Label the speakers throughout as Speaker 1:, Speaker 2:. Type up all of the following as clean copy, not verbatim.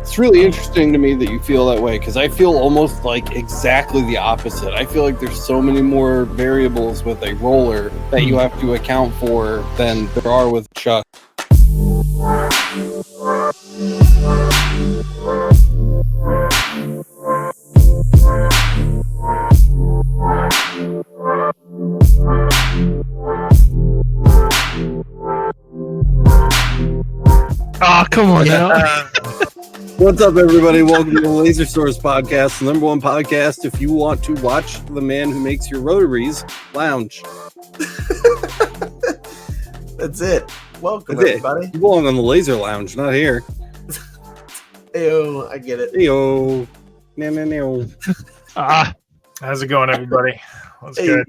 Speaker 1: It's really interesting to me that you feel that way, because I feel almost like exactly the opposite. I feel like there's so many more variables with a roller that you have to account for than there are with chuck.
Speaker 2: Oh, come on now.
Speaker 1: What's up, everybody? Welcome to the Laser Source Podcast, the #1 podcast if you want to watch the man who makes your rotaries lounge.
Speaker 3: That's it. Welcome,
Speaker 1: That's
Speaker 3: everybody.
Speaker 1: You belong on the Laser Lounge, not here.
Speaker 3: Ayo, I get it.
Speaker 1: Ayo. No.
Speaker 4: How's it going, everybody? What's good?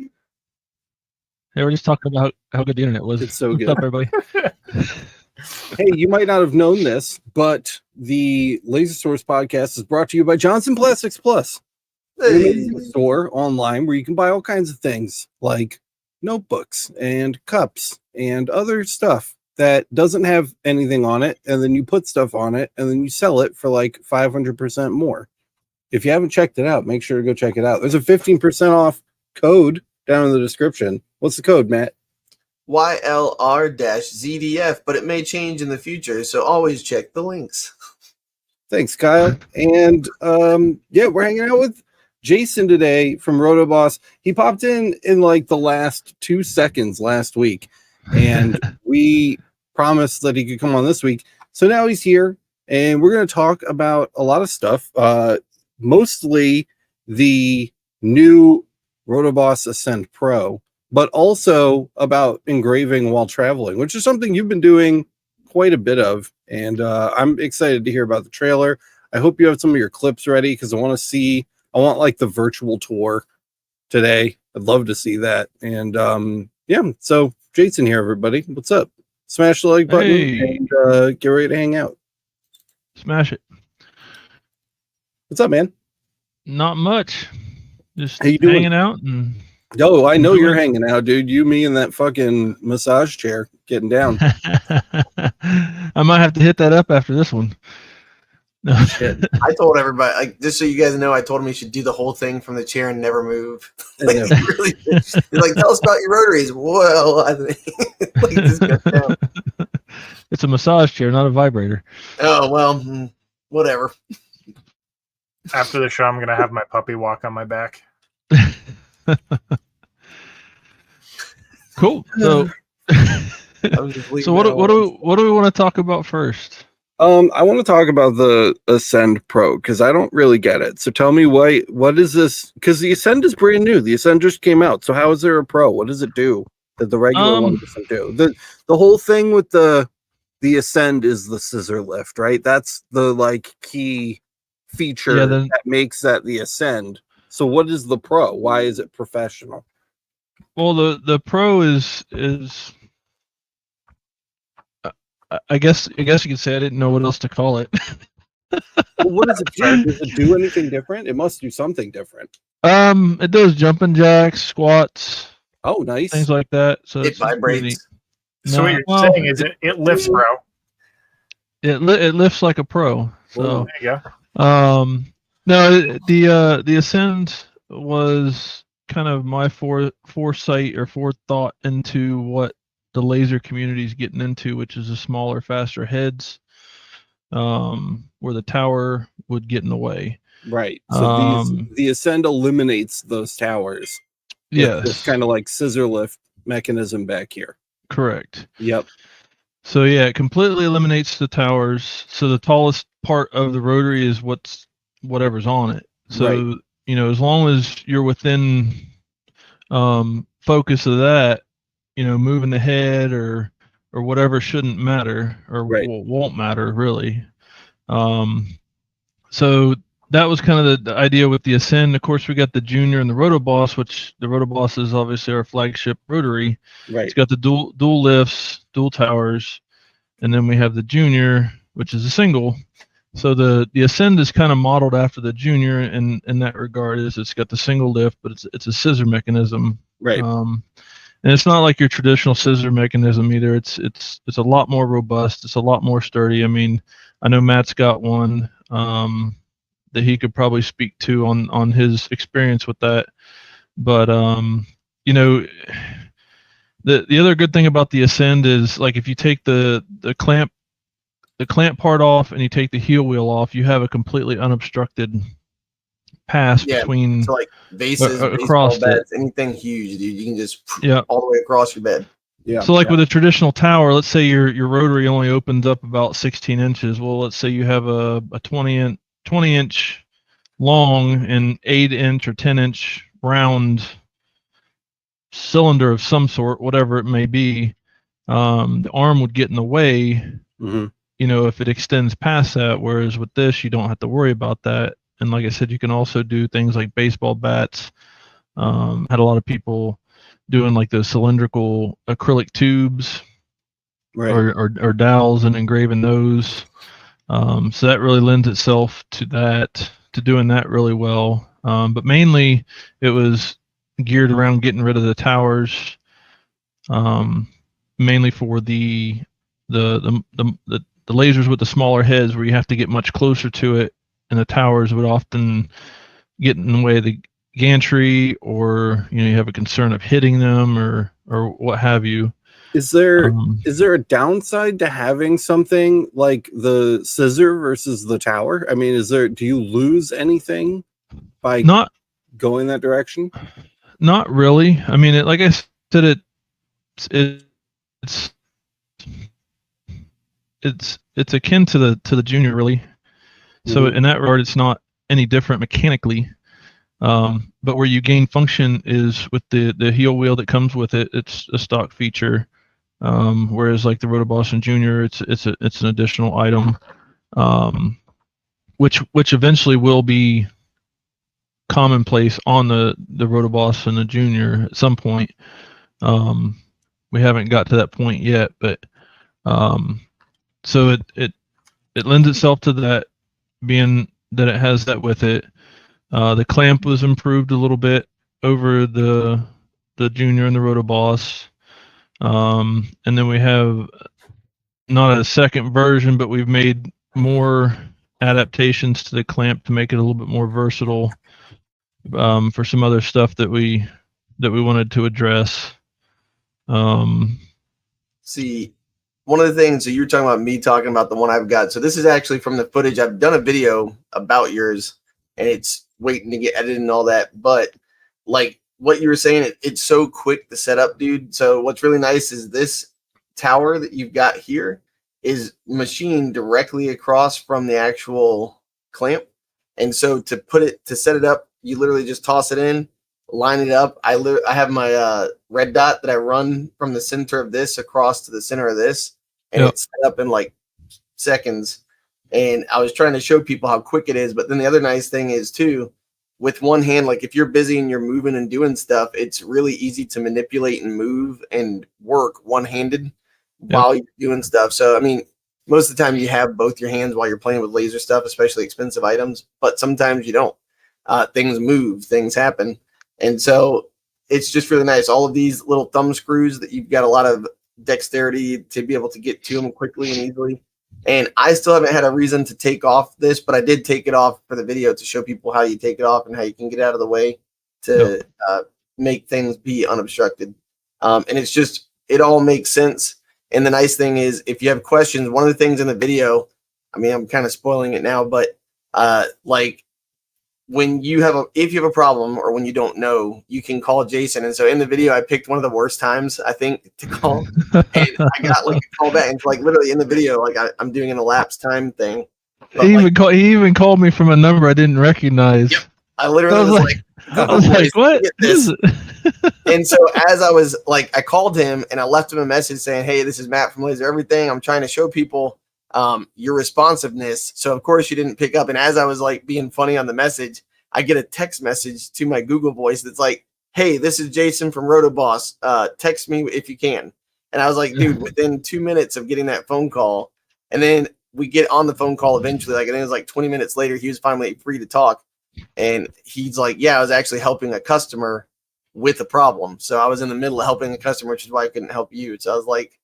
Speaker 2: Hey, we're just talking about how good the internet was.
Speaker 1: It's so
Speaker 2: What's
Speaker 1: good.
Speaker 2: up, everybody?
Speaker 1: Hey, you might not have known this, but the Laser Source Podcast is brought to you by Johnson Plastics Plus.
Speaker 3: Hey.
Speaker 1: A store online where you can buy all kinds of things like notebooks and cups and other stuff that doesn't have anything on it, and then you put stuff on it and then you sell it for like 500% more. If you haven't checked it out, make sure to go check it out. There's a 15% off code down in the description. What's the code, Matt?
Speaker 3: YLR-ZDF, but it may change in the future, so always check the links.
Speaker 1: Thanks, Kyle. And we're hanging out with Jason today from Rotoboss. He popped in like the last 2 seconds last week, and we promised that he could come on this week. So now he's here, and we're going to talk about a lot of stuff, mostly the new Rotoboss Ascend Pro, but also about engraving while traveling, which is something you've been doing quite a bit of. And I'm excited to hear about the trailer. I hope you have some of your clips ready, because I want like the virtual tour today. I'd love to see that. And so Jason here, everybody. What's up? Smash the like button and get ready to hang out.
Speaker 2: Smash it.
Speaker 1: What's up, man?
Speaker 2: Not much. Just
Speaker 1: How you doing?
Speaker 2: hanging out. And
Speaker 1: Yo, I know you're hanging out, dude. You, me, and that fucking massage chair getting down.
Speaker 2: I might have to hit that up after this one. No.
Speaker 3: Shit. I told everybody, like, just so you guys know, I told him he should do the whole thing from the chair and never move. Like, he really, he's like, tell us about your rotaries. Well, I think like, this goes down.
Speaker 2: It's a massage chair, not a vibrator.
Speaker 3: Oh, well, whatever.
Speaker 4: After the show, I'm going to have my puppy walk on my back.
Speaker 2: Cool. So what do we want to talk about first?
Speaker 1: I want to talk about the Ascend Pro, because I don't really get it. So tell me what is this? Because the Ascend is brand new. The Ascend just came out. So how is there a Pro? What does it do that the regular one doesn't do? The whole thing with the Ascend is the scissor lift, right? That's the like key feature that makes that the Ascend. So what is the Pro? Why is it professional?
Speaker 2: Well, the Pro is I guess you could say I didn't know what else to call it.
Speaker 1: Well, what does it do? Does it do anything different? It must do something different.
Speaker 2: It does jumping jacks, squats.
Speaker 1: Oh, nice.
Speaker 2: Things like that. So
Speaker 3: it vibrates.
Speaker 4: So what you're saying is it lifts, bro.
Speaker 2: It lifts like a Pro. So
Speaker 4: there you go.
Speaker 2: No, the Ascend was kind of my foresight or forethought into what the laser community is getting into, which is the smaller, faster heads, where the tower would get in the way.
Speaker 1: Right. So the Ascend eliminates those towers.
Speaker 2: Yes.
Speaker 1: This kind of like scissor lift mechanism back here.
Speaker 2: Correct.
Speaker 1: Yep.
Speaker 2: So yeah, it completely eliminates the towers. So the tallest part of the rotary is whatever's on it. So as long as you're within focus of that, moving the head or whatever shouldn't matter or won't matter really. So that was kind of the idea with the Ascend. Of course, we got the Junior and the Rotoboss, which the Rotoboss is obviously our flagship rotary.
Speaker 1: Right.
Speaker 2: It's got the dual lifts, dual towers, and then we have the Junior, which is a single. So the Ascend is kind of modeled after the Junior in that regard. It's got the single lift, but it's a scissor mechanism.
Speaker 1: Right.
Speaker 2: And it's not like your traditional scissor mechanism either. It's a lot more robust. It's a lot more sturdy. I mean, I know Matt's got one. that he could probably speak to on his experience with that. But you know, the other good thing about the Ascend is, like, if you take the clamp part off and you take the heel wheel off, you have a completely unobstructed pass between,
Speaker 3: so like vases,
Speaker 2: across
Speaker 3: baseball bats, anything huge, dude. You can just
Speaker 2: yeah,
Speaker 3: all the way across your bed.
Speaker 1: Yeah.
Speaker 2: So like with a traditional tower, let's say your rotary only opens up about 16 inches. Well, let's say you have a 20 inch long and 8-inch or 10-inch round cylinder of some sort, whatever it may be. The arm would get in the way, you know, if it extends past that. Whereas with this, you don't have to worry about that. And like I said, you can also do things like baseball bats. Had a lot of people doing like those cylindrical acrylic tubes,
Speaker 1: Right.
Speaker 2: or dowels, and engraving those. So that really lends itself to doing that really well. But mainly it was geared around getting rid of the towers, mainly for the lasers with the smaller heads, where you have to get much closer to it, and the towers would often get in the way of the gantry, or you have a concern of hitting them, or what have you.
Speaker 1: Is there a downside to having something like the scissor versus the tower? I mean, do you lose anything by
Speaker 2: not
Speaker 1: going that direction?
Speaker 2: Not really. I mean, like I said, it's akin to the Junior, really. So in that regard, it's not any different mechanically. But where you gain function is with the heel wheel that comes with it. It's a stock feature. Whereas like the Rotoboss and Junior, it's an additional item, which eventually will be commonplace on the Rotoboss and the Junior at some point. We haven't got to that point yet, but so it lends itself to that, being that it has that with it. The clamp was improved a little bit over the Junior and the Rotoboss. And then we have not a second version, but we've made more adaptations to the clamp to make it a little bit more versatile, for some other stuff that we wanted to address.
Speaker 3: See, one of the things, so you were talking about me talking about the one I've got. So this is actually from the footage. I've done a video about yours, and it's waiting to get edited and all that. But like what you were saying, it's so quick to set up, dude. So what's really nice is this tower that you've got here is machined directly across from the actual clamp. And so to set it up, you literally just toss it in, line it up. I have my red dot that I run from the center of this across to the center of this, and it's set up in like seconds. And I was trying to show people how quick it is. But then the other nice thing is too, with one hand, like if you're busy and you're moving and doing stuff, it's really easy to manipulate and move and work one-handed while you're doing stuff. So, I mean, most of the time you have both your hands while you're playing with laser stuff, especially expensive items, but sometimes you don't. Things move, things happen. And so it's just really nice. All of these little thumb screws that you've got a lot of dexterity to be able to get to them quickly and easily. And I still haven't had a reason to take off this, but I did take it off for the video to show people how you take it off and how you can get out of the way to make things be unobstructed. And it's just, it all makes sense. And the nice thing is, if you have questions, one of the things in the video, I mean, I'm kind of spoiling it now, but like when you have if you have a problem or when you don't know, you can call Jason. And so in the video, I picked one of the worst times, I think, to call. And I got like a call back. And like literally in the video, like I'm doing an elapsed time thing.
Speaker 2: He even called me from a number I didn't recognize.
Speaker 3: Yep. I literally was like
Speaker 2: what is it?
Speaker 3: And so as I was like, I called him and I left him a message saying, hey, this is Matt from Laser Everything. I'm trying to show people your responsiveness. So of course you didn't pick up. And as I was like being funny on the message, I get a text message to my Google Voice that's like, hey, this is Jason from Rotoboss. Text me if you can. And I was like, dude, within 2 minutes of getting that phone call, and then we get on the phone call eventually, like I think it was like 20 minutes later, he was finally free to talk. And he's like, yeah, I was actually helping a customer with a problem. So I was in the middle of helping a customer, which is why I couldn't help you. So I was like,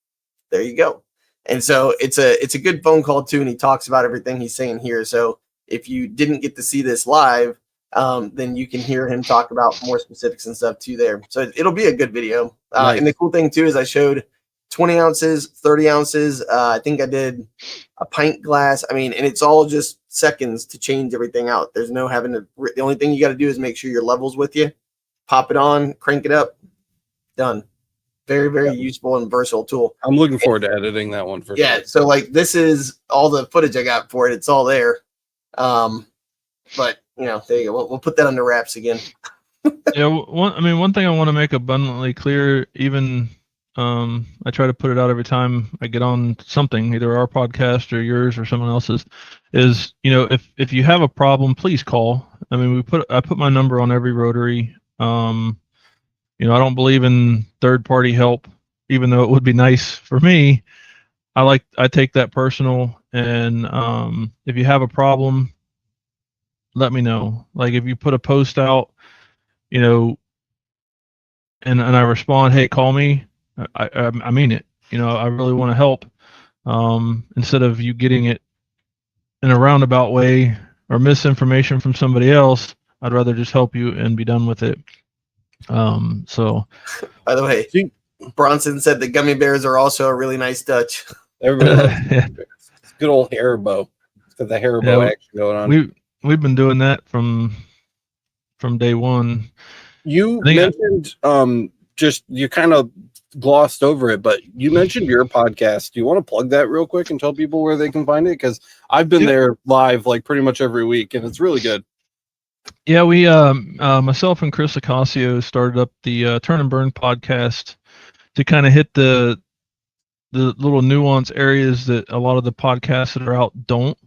Speaker 3: there you go. And so it's a good phone call too. And he talks about everything he's saying here. So if you didn't get to see this live, then you can hear him talk about more specifics and stuff too there. So it'll be a good video.
Speaker 1: Nice.
Speaker 3: And the cool thing too is I showed 20 ounces, 30 ounces. I think I did a pint glass. I mean, and it's all just seconds to change everything out. There's no having to, the only thing you got to do is make sure your level's with you, pop it on, crank it up, done. Very, very useful and versatile tool.
Speaker 1: I'm looking forward to editing that one for
Speaker 3: sure. So like this is all the footage I got for it. It's all there. But you know, there you go. We'll put that under wraps again.
Speaker 2: Yeah. One thing I want to make abundantly clear, even I try to put it out every time I get on something, either our podcast or yours or someone else's, is, you know, if you have a problem, please call. I mean, I put my number on every Rotary. You know, I don't believe in third party help, even though it would be nice for me. I take that personal, and if you have a problem, let me know. Like if you put a post out, you know, and I respond, hey, call me. I mean it. You know, I really want to help. Instead of you getting it in a roundabout way or misinformation from somebody else, I'd rather just help you and be done with it. So
Speaker 3: by the way, Bronson said the gummy bears are also a really nice touch.
Speaker 1: Everybody loves it's good old Haribo. It's got the Haribo action going on.
Speaker 2: We've been doing that from day one.
Speaker 1: You mentioned just you kind of glossed over it, but you mentioned your podcast. Do you want to plug that real quick and tell people where they can find it? Because I've been there live like pretty much every week, and it's really good.
Speaker 2: Yeah, we myself and Chris Acasio started up the Turn and Burn podcast to kind of hit the little nuance areas that a lot of the podcasts that are out don't.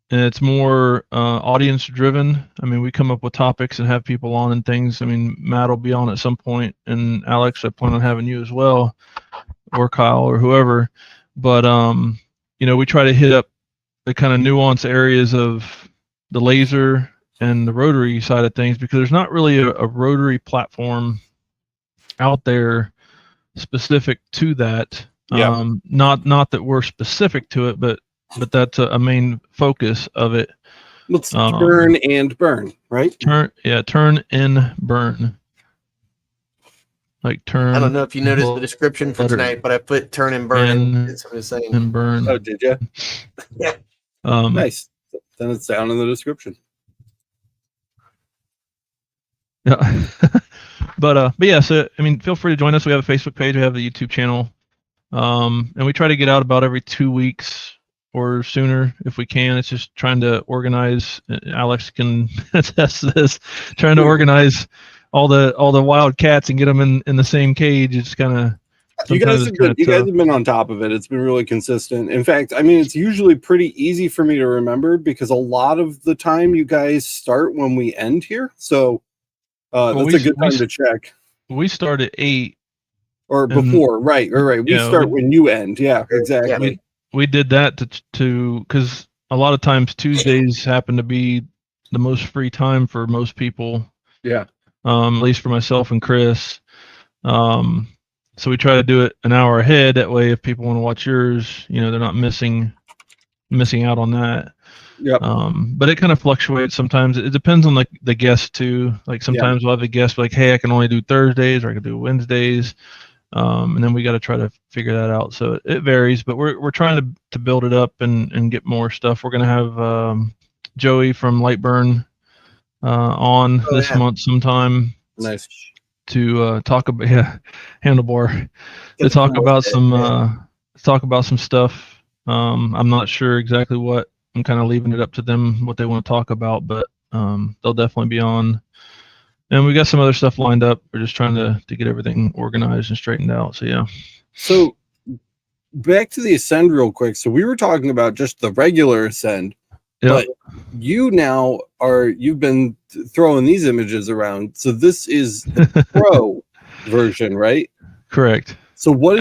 Speaker 2: And it's more audience driven. I mean, we come up with topics and have people on and things. I mean, Matt will be on at some point, and Alex, I plan on having you as well, or Kyle or whoever. But you know, we try to hit up the kind of nuance areas of the laser and the rotary side of things, because there's not really a rotary platform out there specific to that. Not that we're specific to it, but that's a main focus of it.
Speaker 1: Let's turn and burn, right?
Speaker 2: Turn and burn. Like turn.
Speaker 3: I don't know if you noticed the description for tonight, but I put turn and burn. That's what I was saying.
Speaker 2: And burn.
Speaker 1: Oh, did you?
Speaker 3: Yeah.
Speaker 1: Nice. Then it's down in the description.
Speaker 2: Yeah. But yeah, so I mean, feel free to join us. We have a Facebook page, we have the YouTube channel. And we try to get out about every 2 weeks or sooner if we can. It's just trying to organize. Alex can attest to this. Trying to organize all the wild cats and get them in the same cage. It's kind of.
Speaker 1: You guys have been on top of it. It's been really consistent. In fact, I mean, it's usually pretty easy for me to remember because a lot of the time you guys start when we end here. So that's a good time to check.
Speaker 2: We start at 8.
Speaker 1: Or before, right. We start when you end. Yeah, exactly.
Speaker 2: Yeah, we did that to because a lot of times Tuesdays happen to be the most free time for most people.
Speaker 1: Yeah.
Speaker 2: At least for myself and Chris. So we try to do it an hour ahead. That way, if people want to watch yours, you know, they're not missing out on that.
Speaker 1: Yep.
Speaker 2: But it kind of fluctuates sometimes. It depends on like the guest too. Like sometimes we'll have a guest like, hey, I can only do Thursdays or I can do Wednesdays. And then we got to try to figure that out. So it varies, but we're trying to build it up and get more stuff. We're going to have Joey from Lightburn on this month sometime.
Speaker 1: Nice.
Speaker 2: To talk about handlebar to talk about some stuff. I'm not sure exactly what. I'm kind of leaving it up to them what they want to talk about, but they'll definitely be on. And we got some other stuff lined up. We're just trying to get everything organized and straightened out. So yeah.
Speaker 1: So back to the Ascend real quick. So we were talking about just the regular Ascend. But you now you've been throwing these images around. So this is the Pro version, right?
Speaker 2: Correct.
Speaker 1: So what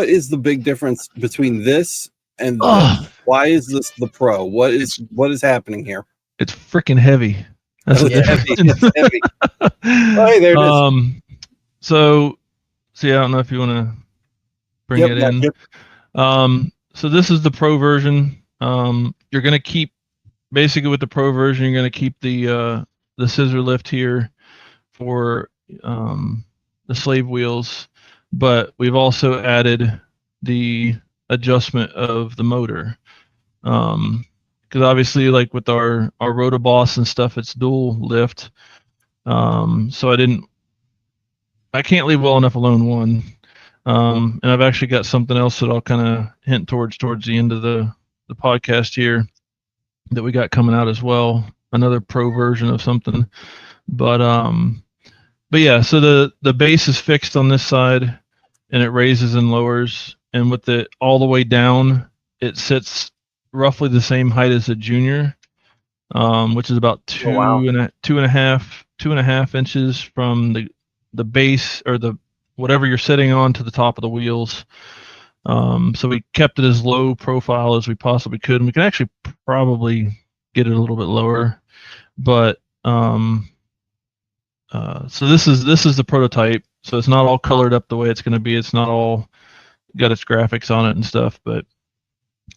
Speaker 1: is the big difference between this and why is this the Pro? What is happening here?
Speaker 2: It's freaking heavy. That's
Speaker 1: heavy. It's heavy. Oh, hey, there it is.
Speaker 2: So I don't know if you want to bring it in. So this is the Pro version. you're going to keep, basically with the Pro version, you're going to keep the scissor lift here for the slave wheels, but we've also added the adjustment of the motor. Because obviously, like with our Rotoboss and stuff, it's dual lift. So I can't leave well enough alone, one. And I've actually got something else that I'll kind of hint towards the end of the podcast here that we got coming out as well. Another Pro version of something. But yeah, so the base is fixed on this side, and it raises and lowers, and with it all the way down, it sits roughly the same height as a junior, which is about two and a half inches from the base, or the whatever you're sitting on, to the top of the wheels. So we kept it as low profile as we possibly could, and we can actually probably get it a little bit lower, but so this is the prototype. So it's not all colored up the way it's going to be. It's not all got its graphics on it and stuff, but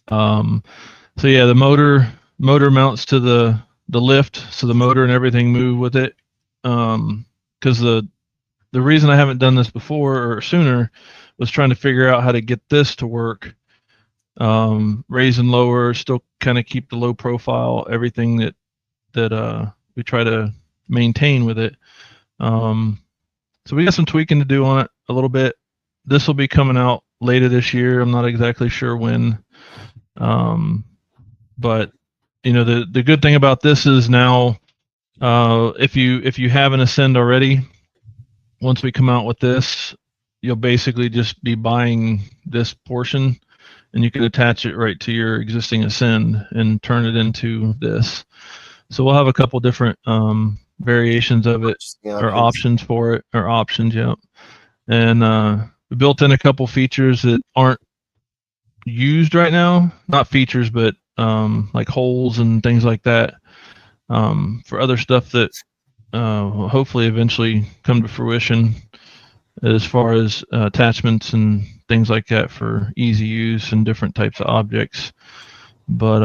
Speaker 2: so yeah, the motor mounts to the lift, so the motor and everything move with it. Because the reason I haven't done this before or sooner was trying to figure out how to get this to work, raise and lower, still kind of keep the low profile, everything that we try to maintain with it. So we got some tweaking to do on it a little bit. This will be coming out later this year. I'm not exactly sure when. But you know, the good thing about this is now, if you have an Ascend already, once we come out with this, you'll basically just be buying this portion, and you can attach it right to your existing Ascend and turn it into this. So we'll have a couple different variations of it, or options for it, or options, yeah. And we built in a couple features that aren't used right now. Not features, but like holes and things like that, for other stuff that will hopefully eventually come to fruition, as far as attachments and things like that for easy use and different types of objects. But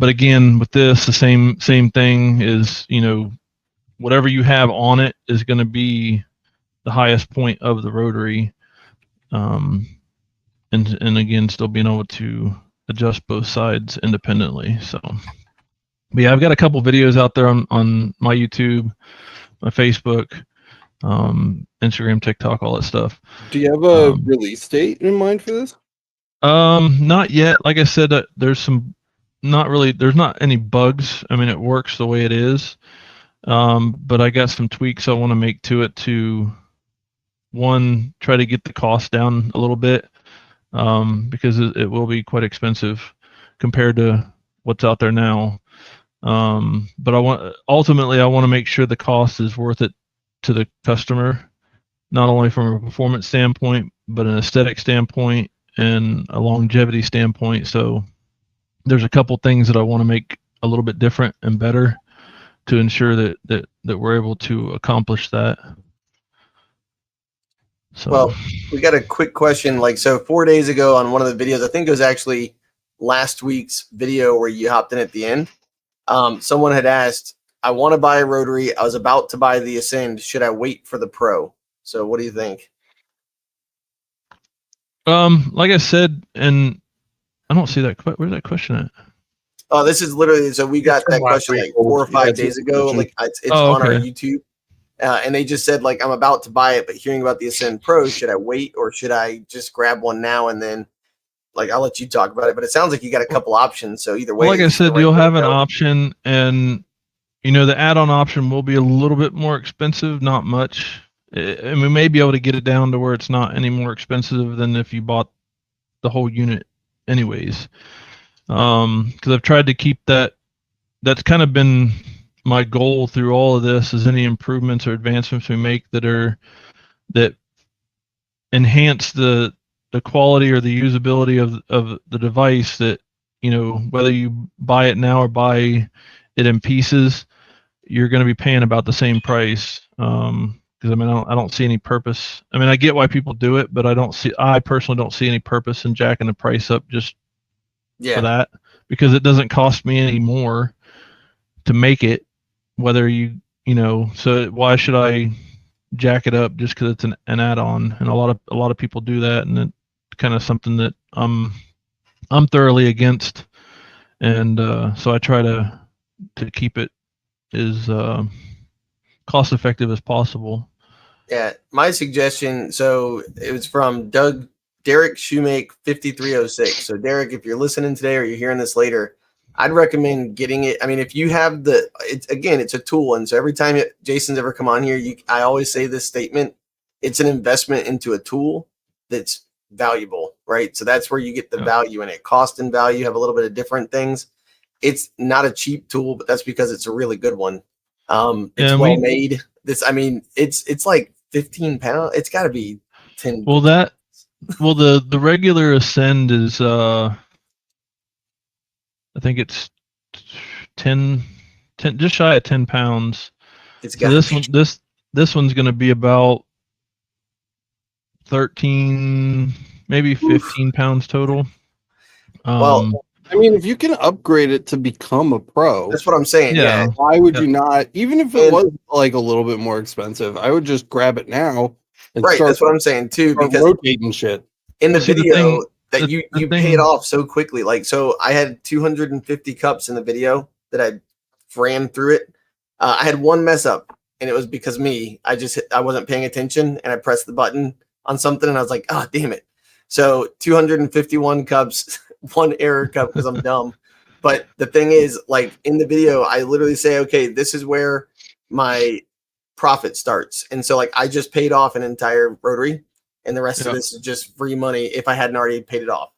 Speaker 2: again, with this, the same thing is, you know, whatever you have on it is going to be the highest point of the rotary, and again, still being able to adjust both sides independently. So, but yeah, I've got a couple videos out there on my YouTube, my Facebook, Instagram, TikTok, all that stuff.
Speaker 1: Do you have a release date in mind for this?
Speaker 2: Not yet. Like I said, there's not any bugs. I mean, it works the way it is. But I got some tweaks I want to make to it to, one, try to get the cost down a little bit, because it will be quite expensive compared to what's out there now. But ultimately I want to make sure the cost is worth it to the customer, not only from a performance standpoint, but an aesthetic standpoint and a longevity standpoint. So there's a couple things that I want to make a little bit different and better to ensure that we're able to accomplish that. So,
Speaker 3: well, we got a quick question. Like, so 4 days ago on one of the videos, I think it was actually last week's video where you hopped in at the end, someone had asked, I want to buy a rotary. I was about to buy the Ascend. Should I wait for the Pro? So what do you think?
Speaker 2: Like I said, and I don't see that. Where's that question at?
Speaker 3: Oh, this is literally, so we got that question like 4 or 5 days ago. Like it's on our YouTube. And they just said, like, I'm about to buy it, but hearing about the Ascend Pro, should I wait or should I just grab one now? And then, like, I'll let you talk about it, but it sounds like you got a couple options. So either way,
Speaker 2: well, like I said, you'll have an option, and you know, the add-on option will be a little bit more expensive, not much. And we may be able to get it down to where it's not any more expensive than if you bought the whole unit anyways. Because I've tried to keep that. That's kind of been my goal through all of this, is any improvements or advancements we make that enhance the quality or the usability of the device, that, you know, whether you buy it now or buy it in pieces, you're going to be paying about the same price. Because I mean, I don't see any purpose. I mean, I get why people do it, but I personally don't see any purpose in jacking the price up just for that, because it doesn't cost me any more to make it, whether you know, so why should I jack it up just because it's an add-on? And a lot of people do that, and it's kind of something that I'm thoroughly against. And so I try to keep it as cost effective as possible.
Speaker 3: Yeah, my suggestion. So it was from Derek Shoemake 5306. So Derek, if you're listening today or you're hearing this later, I'd recommend getting it. I mean, if you have it's a tool, and so every time Jason's ever come on here, I always say this statement: it's an investment into a tool that's valuable, right? So that's where you get the value in it. Cost and value have a little bit of different things. It's not a cheap tool, but that's because it's a really good one. It's well made. It's like 15 pounds. It's got to be 10.
Speaker 2: Well, the regular Ascend is I think it's 10 just shy of 10 pounds. So this one's going to be about 13, maybe 15 pounds total.
Speaker 3: Well,
Speaker 1: I mean, if you can upgrade it to become a pro,
Speaker 3: that's what I'm saying. Yeah.
Speaker 1: Why would you not? Even if it was like a little bit more expensive, I would just grab it now. And
Speaker 3: right. That's what I'm saying too. Because
Speaker 1: rotating shit
Speaker 3: in the video that you pay it off so quickly. Like, so I had 250 cups in the video that I ran through it. I had one mess up, and it was because I wasn't paying attention, and I pressed the button on something, and I was like, oh, damn it. So 251 cups, one error cup because I'm dumb. But the thing is, like in the video, I literally say, okay, this is where my profit starts. And so like I just paid off an entire Rotary, and the rest of this is just free money if I hadn't already paid it off.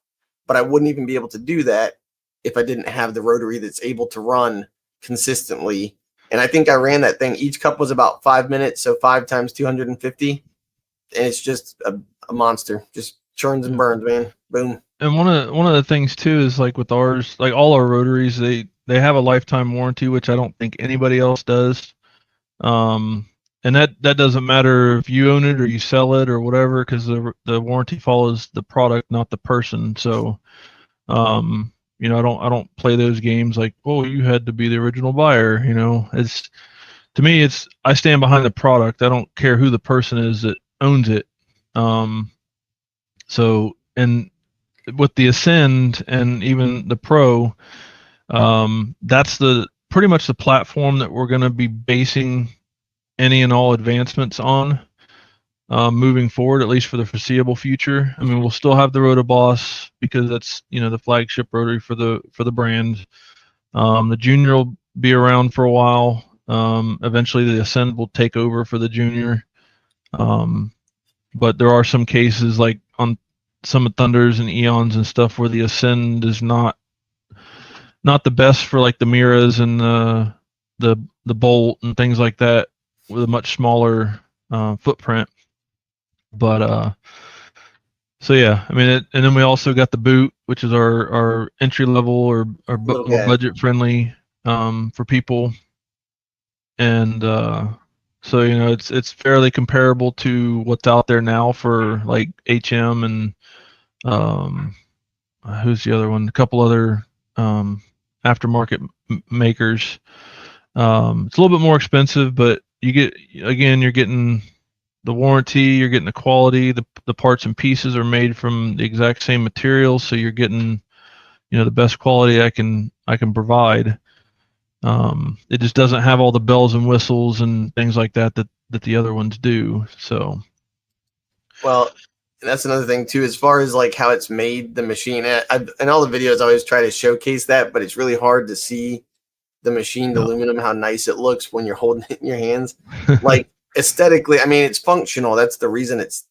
Speaker 3: But I wouldn't even be able to do that if I didn't have the Rotary that's able to run consistently. And I think I ran that thing. Each cup was about 5 minutes. So 5 times 250. And it's just a monster. Just churns and burns, man. Boom.
Speaker 2: And one of the things too is like with ours, like all our Rotaries, they have a lifetime warranty, which I don't think anybody else does. And that doesn't matter if you own it or you sell it or whatever, because the warranty follows the product, not the person. So, you know, I don't play those games like, oh, you had to be the original buyer. You know, to me, I stand behind the product. I don't care who the person is that owns it. So, and with the Ascend and even the Pro, that's pretty much the platform that we're going to be basing any and all advancements on moving forward, at least for the foreseeable future. I mean, we'll still have the Rotoboss because that's, you know, the flagship Rotary for the brand. The Junior will be around for a while. Eventually, the Ascend will take over for the Junior. But there are some cases like on some of Thunders and Eons and stuff where the Ascend is not the best for like the Miras and the Bolt and things like that with a much smaller footprint. But so yeah, I mean, and then we also got the Boot, which is our entry level or more budget friendly for people. And so, you know, it's fairly comparable to what's out there now for like HM and who's the other one? A couple other aftermarket makers. It's a little bit more expensive, but you're getting the warranty, you're getting the quality, the parts and pieces are made from the exact same materials, so you're getting, you know, the best quality I can provide. It just doesn't have all the bells and whistles and things like that the other ones do. So,
Speaker 3: well, and that's another thing too, as far as like how it's made, the machine. In all the videos, I always try to showcase that, but it's really hard to see the machined aluminum, how nice it looks when you're holding it in your hands. Like aesthetically, I mean, it's functional. That's the reason it's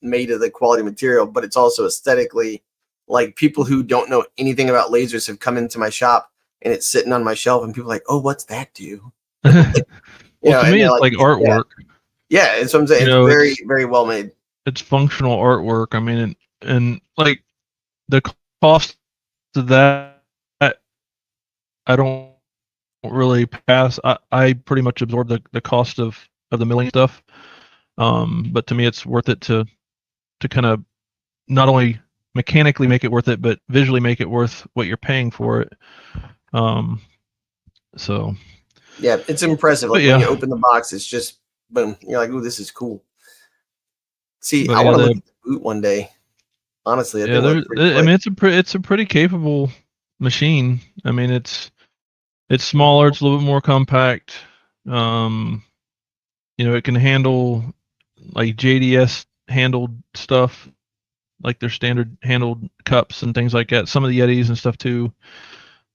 Speaker 3: made of the quality material, but it's also aesthetically, like people who don't know anything about lasers have come into my shop and it's sitting on my shelf and people are like, oh, what's that do? Like,
Speaker 2: well, to me, it's like artwork.
Speaker 3: Yeah, it's what I'm saying. It's very, very well made.
Speaker 2: It's functional artwork. I mean, and like the cost of that, I don't really pass. I pretty much absorb the cost of the milling stuff. But to me, it's worth it to kind of not only mechanically make it worth it, but visually make it worth what you're paying for it. So
Speaker 3: Yeah, it's impressive. Like
Speaker 2: But
Speaker 3: when you
Speaker 2: yeah.
Speaker 3: open the box, it's just boom. You're like, "Ooh, this is cool." See,
Speaker 2: But
Speaker 3: I
Speaker 2: yeah,
Speaker 3: want to look at the boot one day. Honestly, that
Speaker 2: yeah,
Speaker 3: thing looks pretty
Speaker 2: I mean,
Speaker 3: slick.
Speaker 2: it's a pretty capable machine. I mean, it's smaller, it's a little bit more compact. It can handle like JDS handled stuff, like their standard handled cups and things like that. Some of the Yetis and stuff too.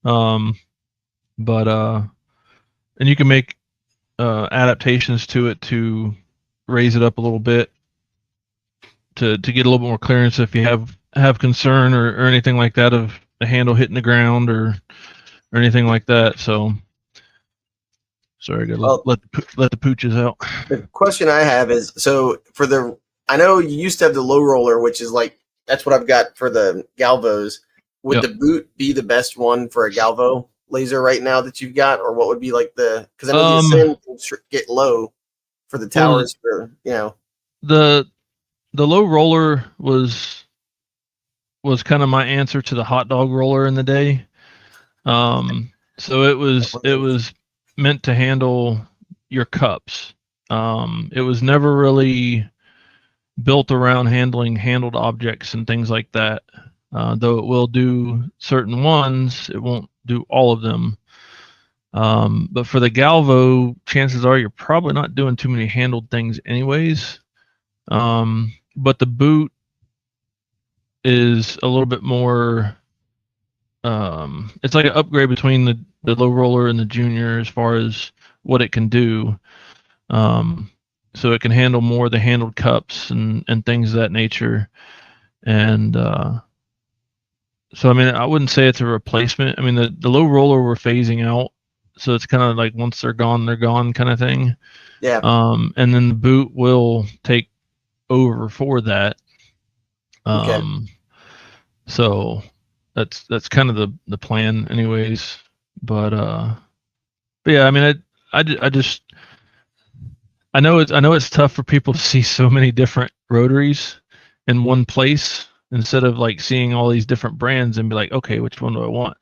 Speaker 2: But and you can make adaptations to it to raise it up a little bit to get a little bit more clearance if you have concern or anything like that of the handle hitting the ground or anything like that. So sorry, I gotta
Speaker 3: Well,
Speaker 2: let the pooches out.
Speaker 3: the question I have is, so for the, I know you used to have the low roller, which is like, that's what I've got for the Galvos. Would
Speaker 2: Yep.
Speaker 3: the boot be the best one for a Galvo laser right now that you've got, or what would be like the? Because I know the Ascend can get low for the towers. For
Speaker 2: the low roller was kind of my answer to the hot dog roller in the day. So it was meant to handle your cups. It was never really built around handling handled objects and things like that. Though it will do certain ones, it won't do all of them. But for the Galvo, chances are you're probably not doing too many handled things anyways. But the boot is a little bit more, it's like an upgrade between the low roller and the junior as far as what it can do. So it can handle more of the handled cups and things of that nature. And so, I mean, I wouldn't say it's a replacement. I mean, the low roller we're phasing out. So it's kind of like once they're gone kind of thing.
Speaker 3: Yeah.
Speaker 2: And then the boot will take over for that.
Speaker 3: Okay.
Speaker 2: So that's kind of the plan anyways. But yeah, I mean, I know it's tough for people to see so many different rotaries in one place instead of like seeing all these different brands and be like, okay, which one do I want?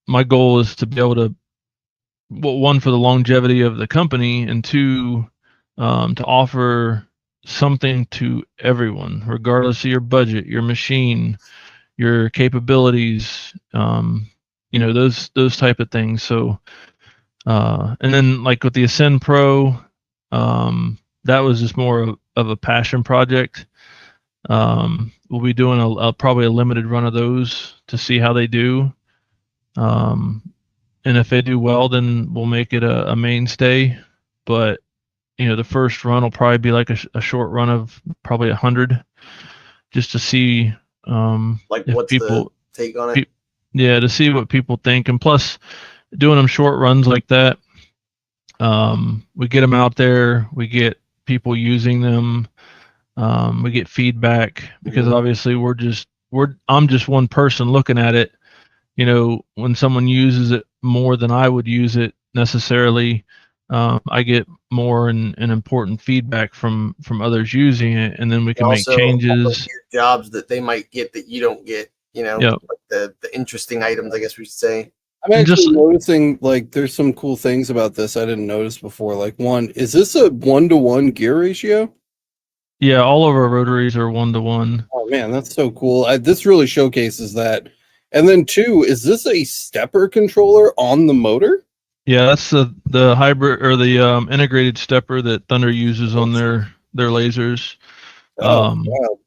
Speaker 2: My goal is to be able to, well, one, for the longevity of the company, and two, to offer something to everyone, regardless of your budget, your machine, your capabilities, those type of things. So, and then like with the Ascend Pro, that was just more of a passion project. We'll be doing probably a limited run of those to see how they do. And if they do well, then we'll make it a mainstay. But the first run will probably be like a short run of probably 100, just to see
Speaker 3: Like,
Speaker 2: if
Speaker 3: what's
Speaker 2: people
Speaker 3: the take on it?
Speaker 2: to see what people think. And plus, doing them short runs like that, we get them out there, we get people using them, we get feedback, because obviously I'm just one person looking at it. When someone uses it more than I would use it necessarily, I get more and important feedback from others using it, and then we can make changes.
Speaker 3: Jobs that they might get that you don't get,
Speaker 2: Yep.
Speaker 3: like the interesting items, I guess we should say.
Speaker 1: I'm actually noticing like there's some cool things about this I didn't notice before. Like, one, is this a 1-to-1 gear ratio?
Speaker 2: Yeah, all of our rotaries are 1-to-1.
Speaker 1: Oh man, that's so cool. This really showcases that. And then two, is this a stepper controller on the motor?
Speaker 2: Yeah, that's the hybrid or the integrated stepper that Thunder uses on their lasers.
Speaker 1: Wow.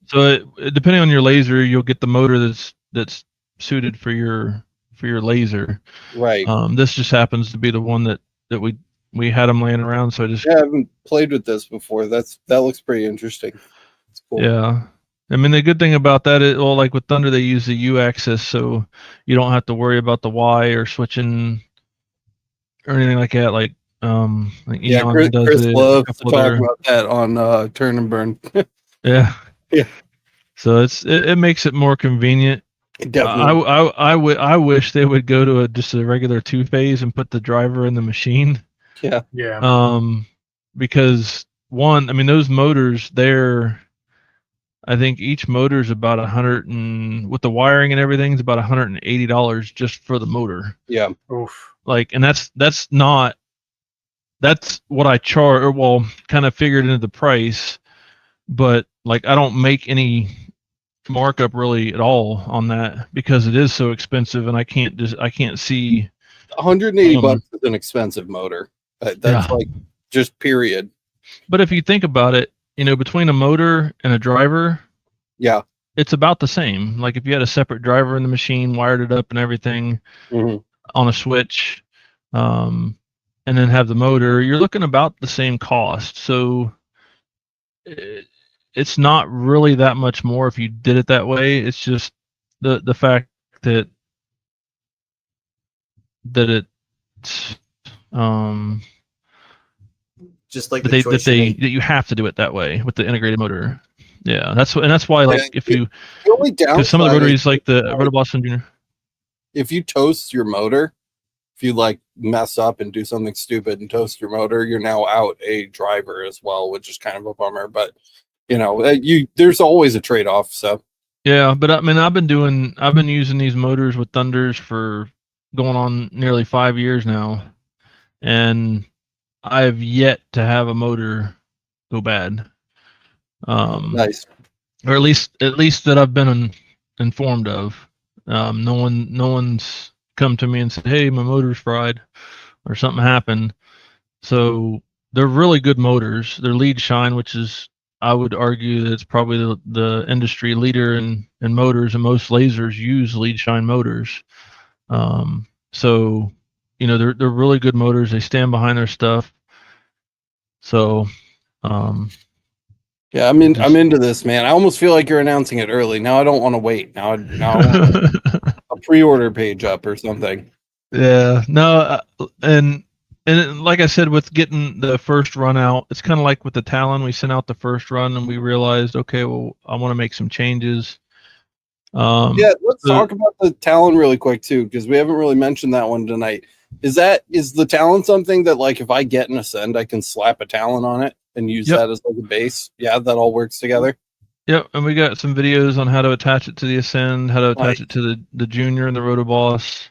Speaker 2: So depending on your laser, you'll get the motor that's suited for your laser.
Speaker 1: Right.
Speaker 2: This just happens to be the one that we had them laying around. So I
Speaker 1: haven't played with this before. That looks pretty interesting. It's cool.
Speaker 2: Yeah. I mean, the good thing about that is, well, like with Thunder, they use the U axis, so you don't have to worry about the Y or switching or anything like that. Like,
Speaker 1: yeah, Chris loves to talk about that on Turn and Burn.
Speaker 2: Yeah.
Speaker 1: Yeah.
Speaker 2: So it makes it more convenient.
Speaker 1: Definitely.
Speaker 2: I wish they would go to just a regular 2-phase and put the driver in the machine.
Speaker 1: Yeah.
Speaker 4: Yeah.
Speaker 2: Because one, I mean, those motors, they're I think each motor is about with the wiring and everything is about $180 just for the motor.
Speaker 1: Yeah.
Speaker 4: Oof.
Speaker 2: Like, and that's what I charge, or well, kind of figured into the price, but like I don't make any markup really at all on that because it is so expensive, and I can't see
Speaker 1: 180 bucks is an expensive motor. That's like just period.
Speaker 2: But if you think about it, between a motor and a driver,
Speaker 1: yeah,
Speaker 2: it's about the same. Like if you had a separate driver in the machine, wired it up and everything on a switch, and then have the motor, you're looking about the same cost. So it's not really that much more if you did it that way. It's just the fact that it's
Speaker 3: just like
Speaker 2: that you have to do it that way with the integrated motor. Yeah, that's why if you because some of the rotaries like the Rotoboston Junior.
Speaker 1: If you toast your motor, if you like mess up and do something stupid and toast your motor, you're now out a driver as well, which is kind of a bummer. But there's always a trade-off. So
Speaker 2: yeah, but I mean, I've been using these motors with Thunders for going on nearly 5 years now, and I have yet to have a motor go bad.
Speaker 1: Nice,
Speaker 2: or at least that I've been informed of. No one's come to me and said, "Hey, my motor's fried," or something happened. So they're really good motors. They're lead shine, which is, I would argue, that it's probably the industry leader in motors, and most lasers use lead shine motors. So they're really good motors. They stand behind their stuff. So
Speaker 1: yeah, I'm into this, man. I almost feel like you're announcing it early. Now I don't want to wait. Now I want a pre-order page up or something.
Speaker 2: Yeah, no, and like I said, with getting the first run out, it's kind of like with the Talon. We sent out the first run and we realized, okay, well, I want to make some changes.
Speaker 1: Let's talk about the Talon really quick too, because we haven't really mentioned that one tonight. Is the Talon something that, like, if I get an Ascend, I can slap a Talon on it and use that as like a base? Yeah, that all works together.
Speaker 2: Yep, and we got some videos on how to attach it to the Ascend, how to attach it to the Junior and the Rotoboss.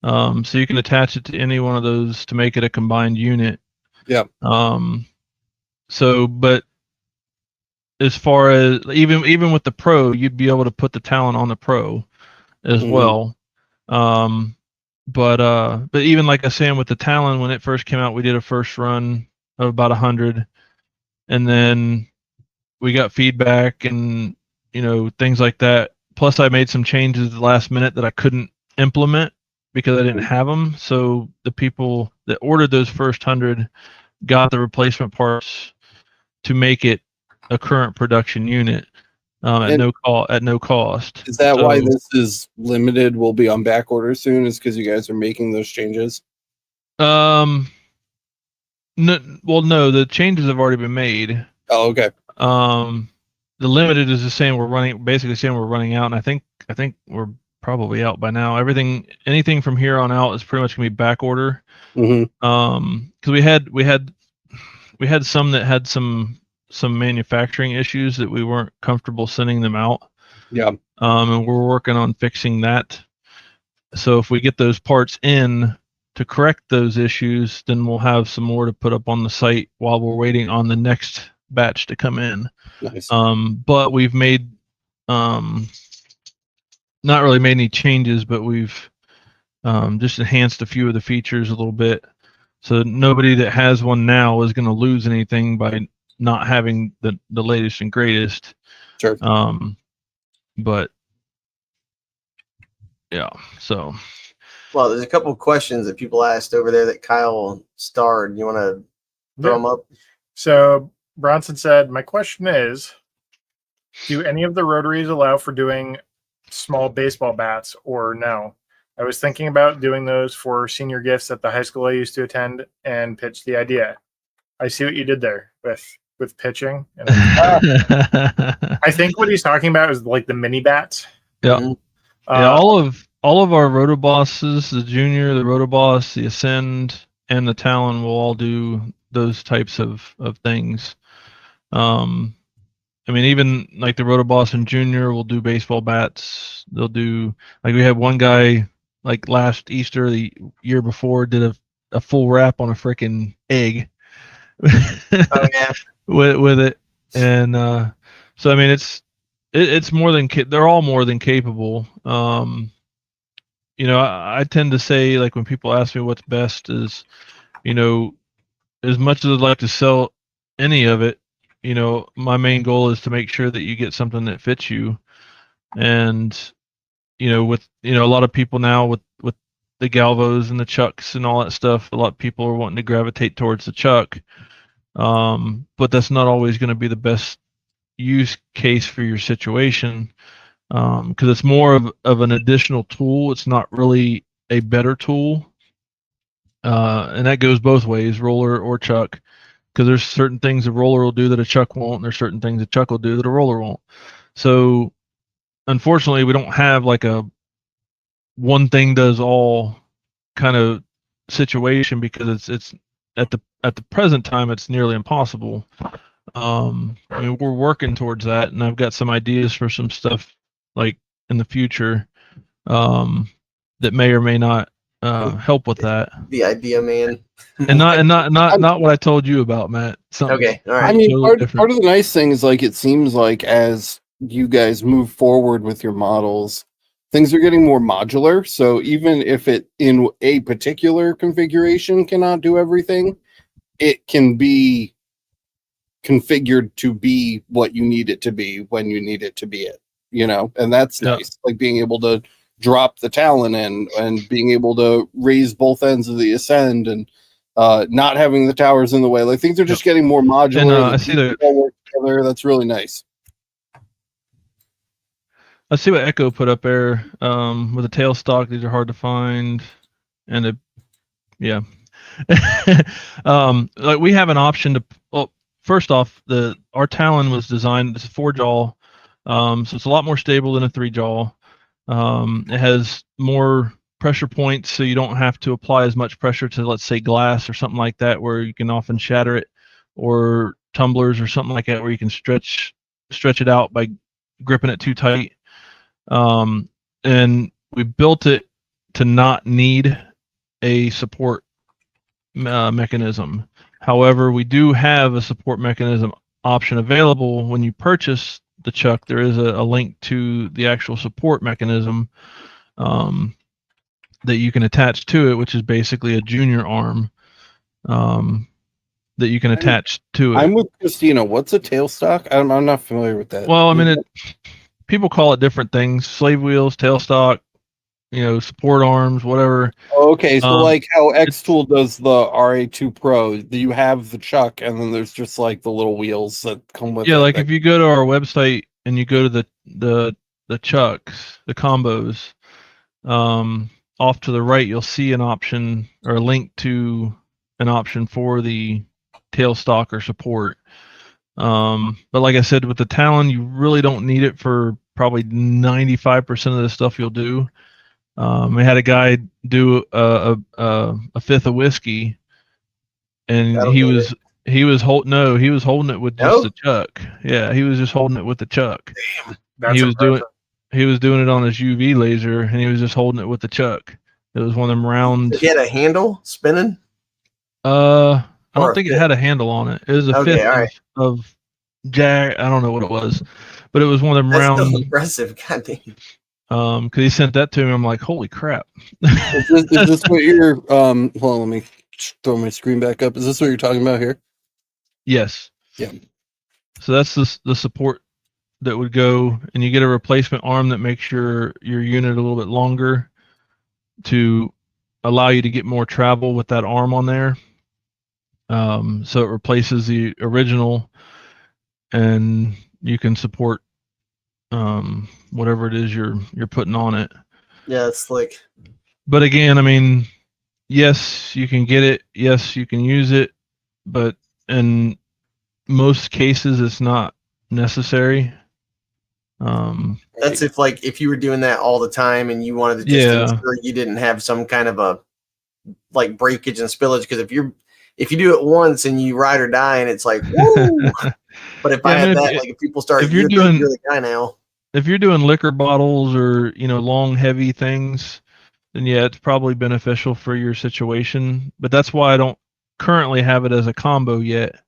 Speaker 2: So you can attach it to any one of those to make it a combined unit.
Speaker 1: Yeah.
Speaker 2: So, but as far as even with the Pro, you'd be able to put the Talon on the Pro as well. But even like I was saying with the Talon, when it first came out, we did a first run of about 100, and then we got feedback and things like that. Plus, I made some changes at the last minute that I couldn't implement because I didn't have them. So the people that ordered those first 100 got the replacement parts to make it a current production unit at no cost.
Speaker 1: Is that why this is limited? Will be on back order soon? Is because you guys are making those changes?
Speaker 2: No, the changes have already been made.
Speaker 1: Oh, okay.
Speaker 2: The limited is just saying we're running out, and I think we're probably out by now. Anything from here on out is pretty much gonna be back order. Because we had some that had some manufacturing issues that we weren't comfortable sending them out.
Speaker 1: Yeah.
Speaker 2: And we're working on fixing that. So if we get those parts in to correct those issues, then we'll have some more to put up on the site while we're waiting on the next batch to come in.
Speaker 1: Nice.
Speaker 2: But we've made not really made any changes, but we've just enhanced a few of the features a little bit. So nobody that has one now is going to lose anything by not having the latest and greatest.
Speaker 1: Sure.
Speaker 2: But yeah, so.
Speaker 3: Well, there's a couple of questions that people asked over there that Kyle starred. You want to throw them up?
Speaker 4: So Bronson said, my question is, do any of the rotaries allow for doing small baseball bats or no? I was thinking about doing those for senior gifts at the high school I used to attend and pitched the idea. I see what you did there with pitching. And I think what he's talking about is like the mini bats.
Speaker 2: Yeah. Yeah, all of our Rotobosses, the Junior, the Rotoboss, the Ascend, and the Talon will all do those types of things. I mean, even like the Rotoboss and Junior will do baseball bats. They'll do, like, we had one guy like last Easter, the year before, did a full wrap on a freaking egg
Speaker 3: Oh yeah.
Speaker 2: with it. And so I mean, it's more than they're all more than capable. You know, I tend to say, like, when people ask me what's best is, you know, as much as I'd like to sell any of it, you know, my main goal is to make sure that you get something that fits you. And, you know, with, you know, a lot of people now with the Galvos and the Chucks and all that stuff, a lot of people are wanting to gravitate towards the Chuck. But that's not always going to be the best use case for your situation, because it's more of an additional tool. It's not really a better tool. And that goes both ways, roller or Chuck, because there's certain things a roller will do that a Chuck won't, and there's certain things a Chuck will do that a roller won't. So unfortunately, we don't have like a one thing does all kind of situation, because it's at the present time it's nearly impossible. I mean, we're working towards that, and I've got some ideas for some stuff like in the future, that may or may not help with that.
Speaker 3: The idea, man.
Speaker 2: And not what I told you about, Matt. Something
Speaker 3: Okay, all right.
Speaker 1: I mean,
Speaker 2: totally
Speaker 1: part of the nice thing is, like, it seems like as you guys move forward with your models, things are getting more modular. So even if it in a particular configuration cannot do everything, it can be configured to be what you need it to be when you need it to be it, you know, and that's nice. Like being able to drop the talon in and being able to raise both ends of the ascend and not having the towers in the way. Like, things are just getting more modular.
Speaker 2: And, I see that
Speaker 1: all work together. That's really nice.
Speaker 2: I see what Echo put up there, with the tail stock. These are hard to find, and yeah. Like, we have an option to. Well, first off, our talon was designed. It's a 4-jaw, so it's a lot more stable than a 3-jaw. It has more pressure points, so you don't have to apply as much pressure to, let's say, glass or something like that, where you can often shatter it, or tumblers or something like that, where you can stretch it out by gripping it too tight. And we built it to not need a support mechanism. However, we do have a support mechanism option available. When you purchase the Chuck, there is a link to the actual support mechanism that you can attach to it, which is basically a junior arm that you can attach to it.
Speaker 1: I'm with Christina. What's a tailstock? I'm not familiar with that.
Speaker 2: Well, I mean, people call it different things: slave wheels, tailstock, you know, support arms, whatever.
Speaker 1: Okay, so like how X-Tool does the RA2 Pro, you have the Chuck, and then there's just like the little wheels that come with it.
Speaker 2: Yeah, like if you go to our website and you go to the Chucks, the combos, off to the right, you'll see an option or a link to an option for the tailstock or support. But like I said, with the Talon, you really don't need it for probably 95% of the stuff you'll do. I had a guy do a fifth of whiskey, and he was holding it with just the Chuck. Yeah, he was just holding it with the Chuck.
Speaker 4: Damn, that's impressive.
Speaker 2: He was doing it on his UV laser, and he was just holding it with the Chuck. It was one of them rounds.
Speaker 3: He had a handle spinning.
Speaker 2: I don't think it had a handle on it. It was a fifth of Jack. I don't know what it was, but it was one of them rounds.
Speaker 3: That's still impressive. God damn.
Speaker 2: Because he sent that to me. I'm like, holy crap.
Speaker 1: Is this what you're hold on, let me throw my screen back up. Is this what you're talking about here?
Speaker 2: Yes.
Speaker 1: Yeah.
Speaker 2: So that's the support that would go, and you get a replacement arm that makes your unit a little bit longer to allow you to get more travel with that arm on there. So it replaces the original, and you can support whatever it is you're putting on it.
Speaker 3: Yeah, it's slick.
Speaker 2: But again, I mean, yes, you can get it. Yes, you can use it, but in most cases, it's not necessary.
Speaker 3: That's if you were doing that all the time and you wanted to just ensure you didn't have some kind of a breakage and spillage. Because if you do it once and you ride or die and it's like, woo, But if
Speaker 2: Yeah,
Speaker 3: I
Speaker 2: I
Speaker 3: have
Speaker 2: mean,
Speaker 3: that, like if people start,
Speaker 2: if you're
Speaker 3: you're
Speaker 2: doing
Speaker 3: the guy now.
Speaker 2: if you're doing liquor bottles or long heavy things, then yeah, it's probably beneficial for your situation. But that's why I don't currently have it as a combo yet.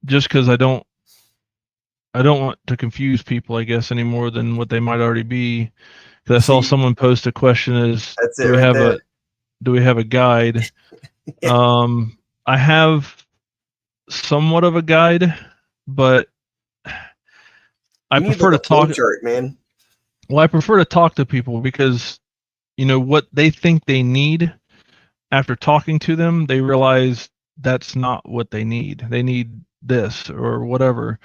Speaker 2: Just because I don't want to confuse people, I guess, any more than what they might already be. Because I saw
Speaker 3: See,
Speaker 2: someone post a question: is
Speaker 3: that's it right there.
Speaker 2: do we have a guide?
Speaker 3: Yeah.
Speaker 2: I have somewhat of a guide, but I
Speaker 3: You need
Speaker 2: prefer
Speaker 3: like
Speaker 2: to
Speaker 3: a flow
Speaker 2: talk.
Speaker 3: chart, man.
Speaker 2: Well, I prefer to talk to people because what they think they need. After talking to them, they realize that's not what they need. They need this or whatever.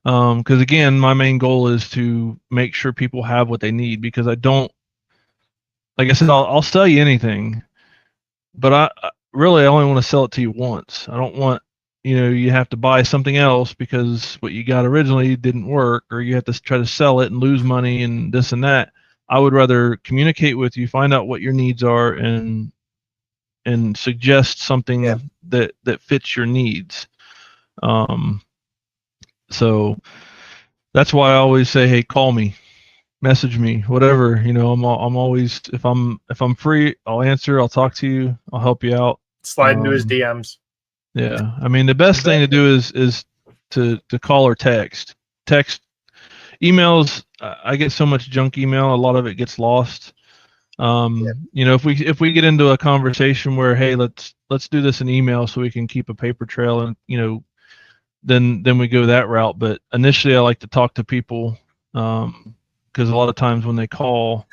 Speaker 2: Because again, my main goal is to make sure people have what they need. Because I don't, like I said, I'll sell you anything, but I really I only want to sell it to you once. I don't want you have to buy something else because what you got originally didn't work, or you have to try to sell it and lose money and this and that. I would rather communicate with you, find out what your needs are, and suggest
Speaker 3: Yeah.
Speaker 2: something that fits your needs. So that's why I always say, hey, call me, message me, whatever. I'm always if I'm free, I'll answer. I'll talk to you. I'll help you out.
Speaker 4: Slide into his DMs.
Speaker 2: Yeah, I mean the best thing to do is to call or text. Text, emails. I get so much junk email. A lot of it gets lost. If we get into a conversation where, hey, let's do this in email so we can keep a paper trail, and then we go that route. But initially I like to talk to people, because a lot of times when they call,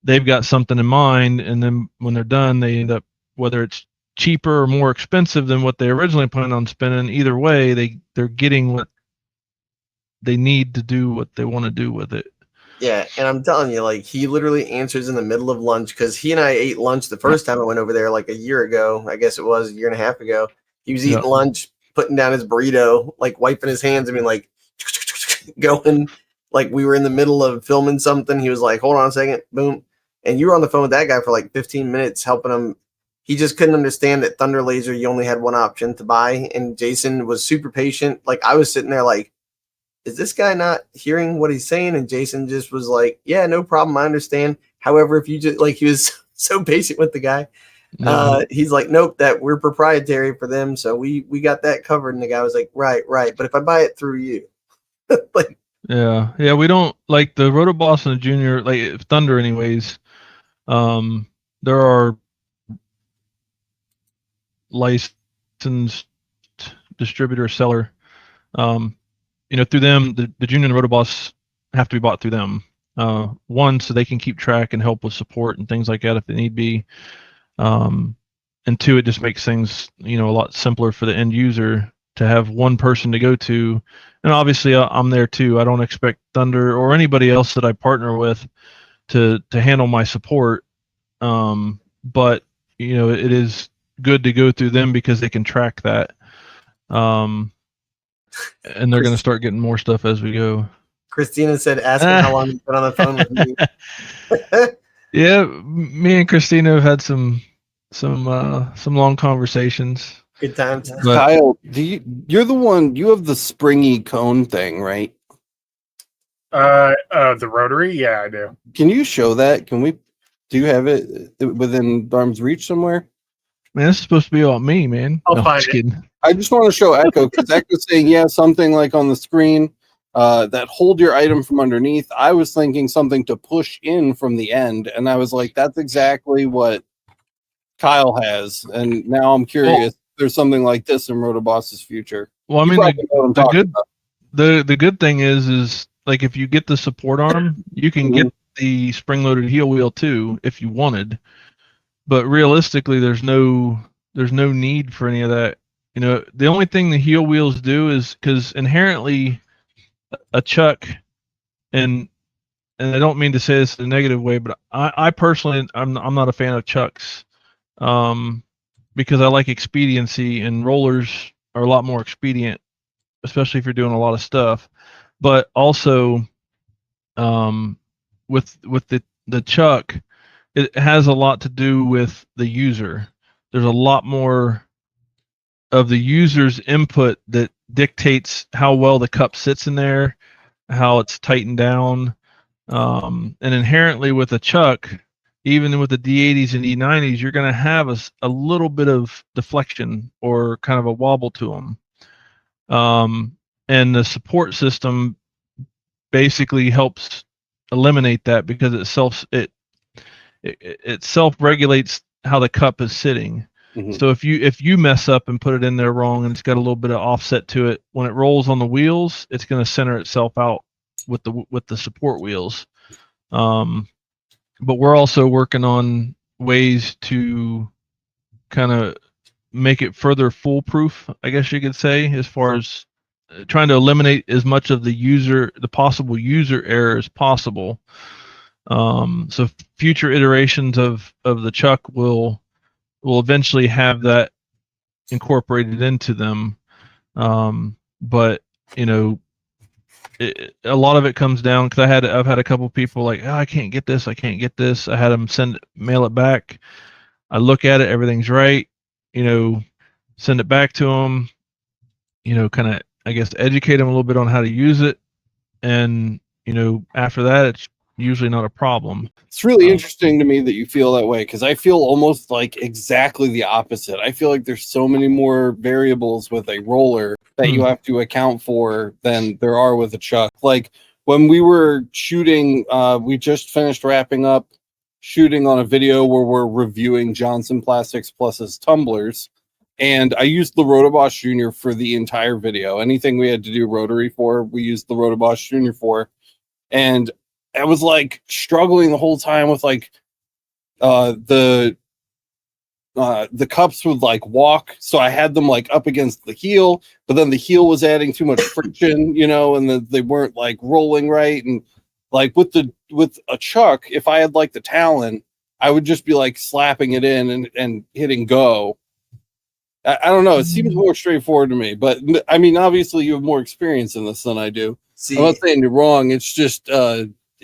Speaker 2: they've got something in mind, and then when they're done, they end up, whether it's cheaper or more expensive than what they originally planned on spending, either way they're getting what they need to do what they want to do with it.
Speaker 3: Yeah, and I'm telling you, like he literally answers in the middle of lunch because he and I ate lunch the first time I went over there, like a year ago. I guess it was a year and a half ago. He was eating lunch, putting down his burrito, like wiping his hands. I mean, like going, like we were in the middle of filming something. He was like, "Hold on a second, boom," and you were on the phone with that guy for like 15 minutes helping him. He just couldn't understand that Thunder Laser, you only had one option to buy, and Jason was super patient. Like I was sitting there, like, is this guy not hearing what he's saying? And Jason just was like, yeah, no problem. I understand. However, if you just like, he was so patient with the guy. He's like, nope, that we're proprietary for them. So we got that covered. And the guy was like, right. But if I buy it through you, like,
Speaker 2: yeah, we don't like the Rotoboss and the Junior, like Thunder anyways. There are licensed distributor seller, through them, the Junior and the Rotoboss have to be bought through them. One, so they can keep track and help with support and things like that if they need be. And two, it just makes things, a lot simpler for the end user to have one person to go to. And obviously I'm there too. I don't expect Thunder or anybody else that I partner with to handle my support. But it is good to go through them because they can track that. And they're going to start getting more stuff as we go.
Speaker 3: Christina said, ask him how long he's been on the phone with me.
Speaker 2: Yeah, me and Christina have had some long conversations.
Speaker 3: Good times.
Speaker 2: But,
Speaker 1: Kyle, you're the one, you have the springy cone thing, right?
Speaker 4: The Rotary? Yeah, I do.
Speaker 1: Can you show that? Do you have it within arm's reach somewhere?
Speaker 2: man, this is supposed to be about me, man.
Speaker 4: I'll find
Speaker 2: just
Speaker 4: it.
Speaker 2: kidding.
Speaker 1: I just want to show Echo because Echo's saying, yeah, something like on the screen that hold your item from underneath. I was thinking something to push in from the end, and I was like, that's exactly what Kyle has. And now I'm curious. There's something like this in Rotoboss's future.
Speaker 2: Well, I
Speaker 1: You
Speaker 2: mean,
Speaker 1: probably know what I'm talking about.
Speaker 2: the good thing is like if you get the support arm, you can get the spring-loaded heel wheel too if you wanted. But realistically, there's no need for any of that. The only thing the heel wheels do is because inherently a chuck, and I don't mean to say this in a negative way, but I personally I'm not a fan of chucks, because I like expediency, and rollers are a lot more expedient, especially if you're doing a lot of stuff. But also, with the chuck, it has a lot to do with the user. There's a lot more of the user's input that dictates how well the cup sits in there, how it's tightened down. And inherently with a chuck, even with the D80s and D90s, you're going to have a little bit of deflection or kind of a wobble to them. And the support system basically helps eliminate that because it self-regulates how the cup is sitting.
Speaker 1: Mhm.
Speaker 2: So if you mess up and put it in there wrong and it's got a little bit of offset to it, when it rolls on the wheels, it's going to center itself out with the support wheels. But we're also working on ways to kind of make it further foolproof, I guess you could say, as far as trying to eliminate as much of the possible user error as possible. So future iterations of the chuck will eventually have that incorporated into them. But you know, a lot of it comes down because I've had a couple people like, oh, I can't get this. I had them mail it back. I look at it, everything's right. You know, send it back to them. You know, kind of, I guess, educate them a little bit on how to use it, and you know, after that, it's usually not a problem.
Speaker 1: It's really interesting to me that you feel that way, because I feel almost like exactly the opposite. I feel like there's so many more variables with a roller that you have to account for than there are with a chuck. Like when we were shooting, we just finished wrapping up shooting on a video where we're reviewing Johnson Plastics Plus's tumblers. And I used the Rotoboss Junior for the entire video. Anything we had to do Rotary for, we used the Rotoboss Junior for. And I was like struggling the whole time with like the cups would like walk, so I had them like up against the heel, but then the heel was adding too much friction, you know, and they weren't like rolling right. And like with a chuck, if I had like the Talon, I would just be like slapping it in and hitting go. I don't know. It seems more straightforward to me, but I mean, obviously you have more experience in this than I do.
Speaker 3: See,
Speaker 1: I'm not saying you're wrong. It's just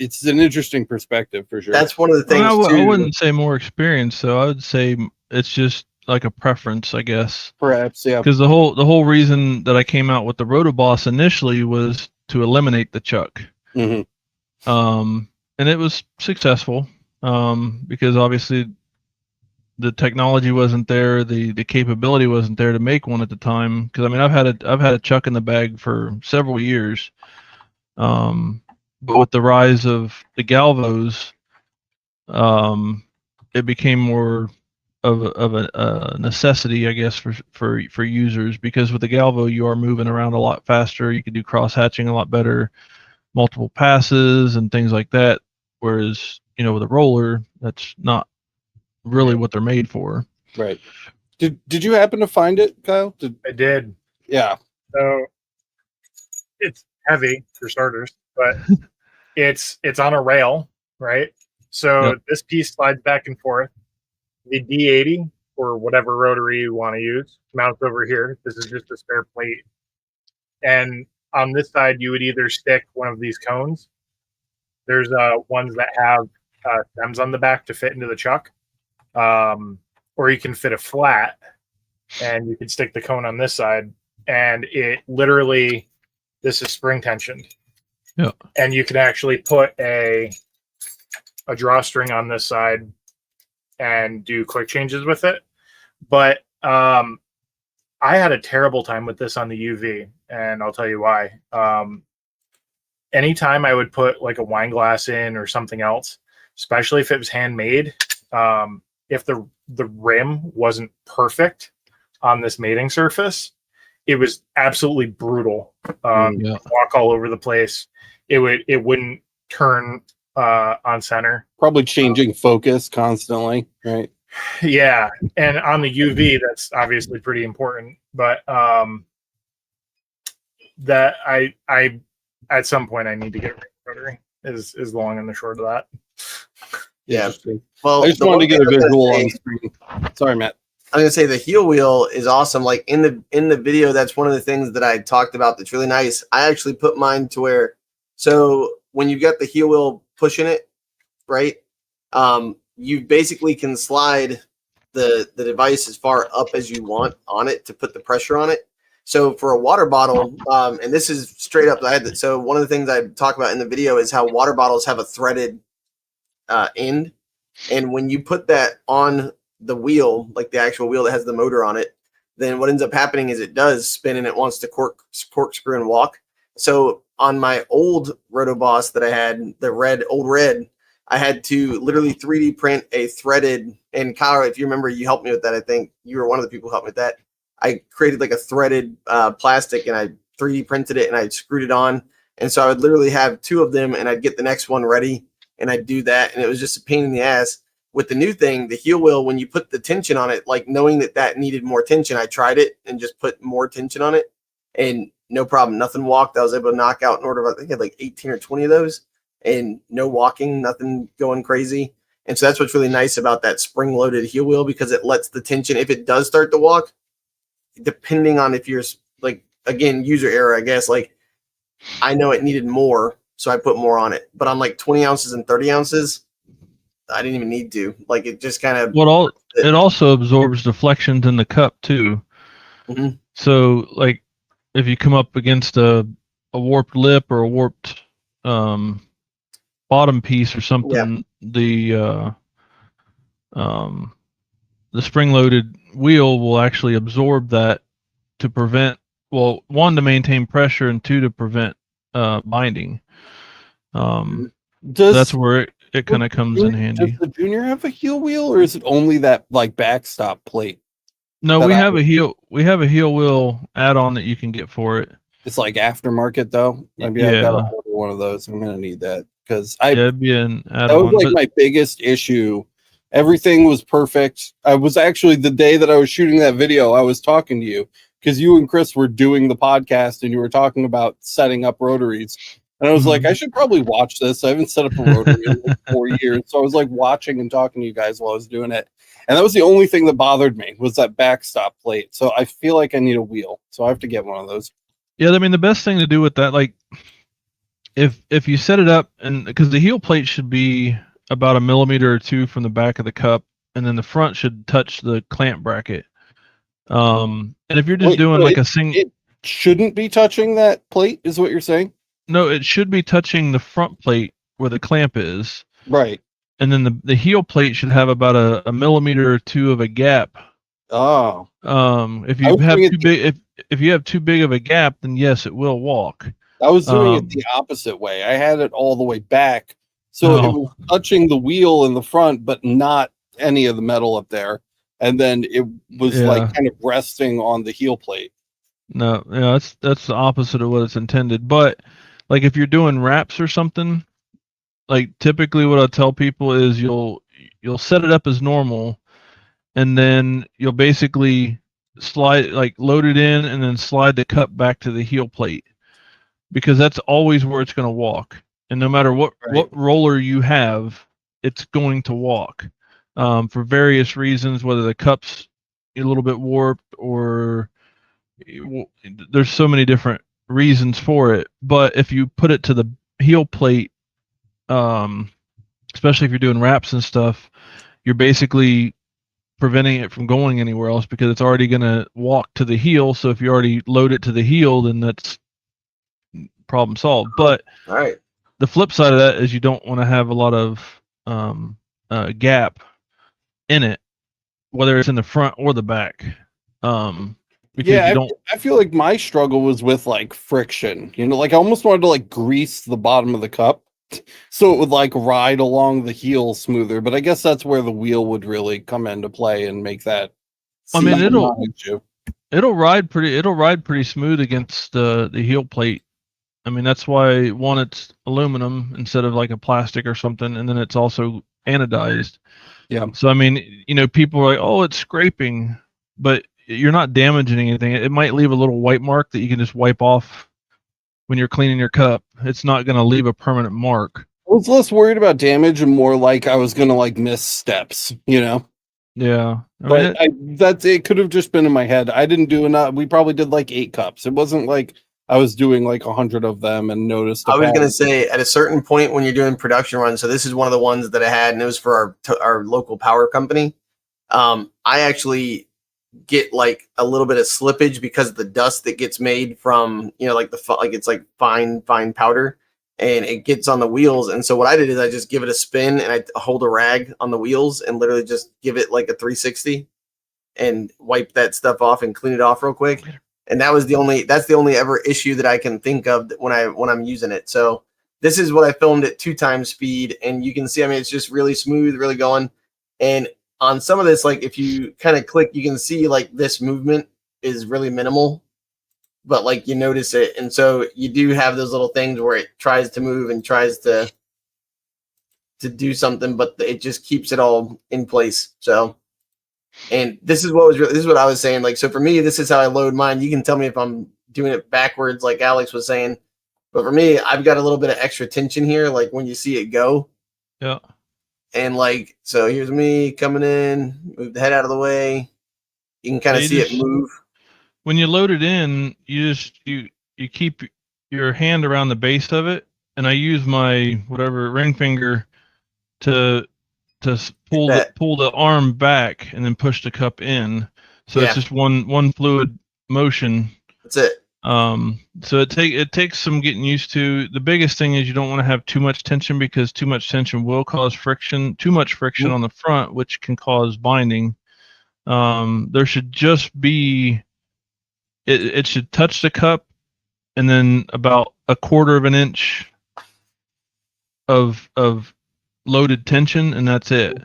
Speaker 1: it's an interesting perspective for sure.
Speaker 3: that's one of the things
Speaker 2: I wouldn't say more experience, though. I would say it's just like a preference, I guess.
Speaker 1: Perhaps, yeah.
Speaker 2: Because the whole reason that I came out with the Rotoboss initially was to eliminate the chuck.
Speaker 1: Mm-hmm.
Speaker 2: And it was successful. Because obviously the technology wasn't there, the capability wasn't there to make one at the time. Because I mean, I've had a chuck in the bag for several years. But with the rise of the Galvos, it became more of a necessity, I guess, for users, because with the Galvo you are moving around a lot faster. You can do cross hatching a lot better, multiple passes and things like that. Whereas, you know, with a roller, that's not really what they're made for.
Speaker 1: Right. Did you happen to find it, Kyle?
Speaker 4: I did.
Speaker 1: Yeah.
Speaker 4: So it's heavy for starters, but it's on a rail, right? So this piece slides back and forth. The D80 or whatever rotary you want to use mounts over here. This is just a spare plate. And on this side, you would either stick one of these cones. There's ones that have stems on the back to fit into the chuck. Or you can fit a flat and you can stick the cone on this side, and it literally, this is spring tensioned.
Speaker 2: Yeah. And
Speaker 4: you can actually put a drawstring on this side and do quick changes with it. But I had a terrible time with this on the UV, and I'll tell you why. Anytime I would put like a wine glass in or something else, especially if it was handmade, if the rim wasn't perfect on this mating surface, it was absolutely brutal. Walk all over the place. It wouldn't turn on center.
Speaker 1: Probably changing focus constantly, right?
Speaker 4: Yeah, and on the UV, that's obviously pretty important. But that I at some point I need to get rotary. Is the long and the short of that.
Speaker 3: Yeah. Well,
Speaker 1: I just wanted to get a visual on the screen. Sorry, Matt.
Speaker 3: I'm gonna say the heel wheel is awesome. Like in the video, that's one of the things that I talked about that's really nice. I actually put mine to where, so when you've got the heel wheel pushing it, right, you basically can slide the device as far up as you want on it to put the pressure on it. So for a water bottle, and this is straight up, so one of the things I talk about in the video is how water bottles have a threaded end. And when you put that on the wheel, like the actual wheel that has the motor on it, then what ends up happening is it does spin and it wants to corkscrew and walk. So on my old Rotoboss that I had, the old red, I had to literally 3D print a threaded, and Kyle, if you remember, you helped me with that. I think you were one of the people who helped me with that. I created like a threaded plastic and I 3D printed it and I screwed it on. And so I would literally have 2 of them and I'd get the next one ready and I'd do that. And it was just a pain in the ass. With the new thing, the heel wheel, when you put the tension on it, like knowing that needed more tension, I tried it and just put more tension on it and no problem. Nothing walked. I was able to knock out in order of, I think I had like 18 or 20 of those and no walking, nothing going crazy. And so that's what's really nice about that spring loaded heel wheel, because it lets the tension, if it does start to walk, depending on if you're like, again, user error, I guess, like I know it needed more. So I put more on it, but on like 20 ounces and 30 ounces, I didn't even need to. Like it just kind of.
Speaker 2: Well, it also absorbs deflections in the cup too.
Speaker 3: Mm-hmm.
Speaker 2: So, like, if you come up against a warped lip or a warped bottom piece or something, the spring-loaded wheel will actually absorb that to prevent, well, 1, to maintain pressure, and 2, to prevent binding. That's where it kind of comes in handy.
Speaker 1: Does the Junior have a heel wheel, or is it only that like backstop plate?
Speaker 2: No, we have a heel wheel add-on that you can get for it.
Speaker 1: It's like aftermarket though. Maybe I gotta order one of those. I'm gonna need that because
Speaker 2: it'd be an add-on.
Speaker 1: That was like my biggest issue. Everything was perfect. I was actually, the day that I was shooting that video, I was talking to you because you and Chris were doing the podcast and you were talking about setting up rotaries. And I was like, I should probably watch this. I haven't set up a rotary in like 4 years. So I was like watching and talking to you guys while I was doing it. And that was the only thing that bothered me, was that backstop plate. So I feel like I need a wheel. So I have to get one of those.
Speaker 2: Yeah, I mean, the best thing to do with that, like, if you set it up, and because the heel plate should be about 1 millimeter or 2 from the back of the cup, and then the front should touch the clamp bracket. And if you're just doing like a single,
Speaker 1: it shouldn't be touching that plate, is what you're saying?
Speaker 2: No, it should be touching the front plate where the clamp is.
Speaker 1: Right.
Speaker 2: And then the heel plate should have about a millimeter or 2 of a gap.
Speaker 1: Oh.
Speaker 2: If you have too big, if you have too big of a gap, then yes, it will walk.
Speaker 1: I was doing it the opposite way. I had it all the way back, so it was touching the wheel in the front, but not any of the metal up there. And then it was like kind of resting on the heel plate.
Speaker 2: No, yeah, that's the opposite of what it's intended. But like if you're doing wraps or something, like typically what I tell people is you'll set it up as normal, and then you'll basically load it in and then slide the cup back to the heel plate, because that's always where it's going to walk. And no matter what roller you have, it's going to walk for various reasons, whether the cup's a little bit warped or there's so many different reasons for it. But if you put it to the heel plate, especially if you're doing wraps and stuff, you're basically preventing it from going anywhere else, because it's already going to walk to the heel. So if you already load it to the heel, then that's problem solved. But the flip side of that is you don't want to have a lot of gap in it, whether it's in the front or the back.
Speaker 1: I feel like my struggle was with like friction. You know, like I almost wanted to like grease the bottom of the cup so it would like ride along the heel smoother. But I guess that's where the wheel would really come into play and make that.
Speaker 2: I mean, it'll ride pretty smooth against the heel plate. I mean, that's why, one, it's aluminum instead of like a plastic or something, and then it's also anodized.
Speaker 1: Yeah.
Speaker 2: So I mean, you know, people are like, "Oh, it's scraping," but you're not damaging anything. It might leave a little white mark that you can just wipe off when you're cleaning your cup. It's not going to leave a permanent mark.
Speaker 1: I was less worried about damage and more like I was going to like miss steps, you know?
Speaker 2: Yeah.
Speaker 1: It could have just been in my head. I didn't do enough. We probably did like 8 cups. It wasn't like I was doing like 100 of them and noticed.
Speaker 3: I was going to say, at a certain point when you're doing production runs, so this is one of the ones that I had, and it was for our local power company. I actually get like a little bit of slippage because of the dust that gets made from, you know, like it's like fine powder, and it gets on the wheels. And so what I did is I just give it a spin and I hold a rag on the wheels and literally just give it like a 360 and wipe that stuff off and clean it off real quick. And that's the only ever issue that I can think of when I'm using it. So this is what I filmed at 2x speed, and you can see, I mean, it's just really smooth, really going. And on some of this, like if you kind of click, you can see like this movement is really minimal, but like you notice it. And so you do have those little things where it tries to move and tries to do something, but it just keeps it all in place. So, and this is what I was saying. Like, so for me, this is how I load mine. You can tell me if I'm doing it backwards, like Alex was saying, but for me, I've got a little bit of extra tension here. Like when you see it go.
Speaker 2: Yeah.
Speaker 3: And like, so here's me coming in, move the head out of the way. You can kind of see it move.
Speaker 2: When you load it in, you keep your hand around the base of it, and I use my whatever ring finger to pull the arm back and then push the cup in. So it's just one fluid motion.
Speaker 3: That's it.
Speaker 2: So it takes some getting used to. The biggest thing is you don't want to have too much tension, because too much tension will cause friction. Too much friction on the front, which can cause binding. There should just be it should touch the cup, and then about 1/4 of an inch of loaded tension, and that's it.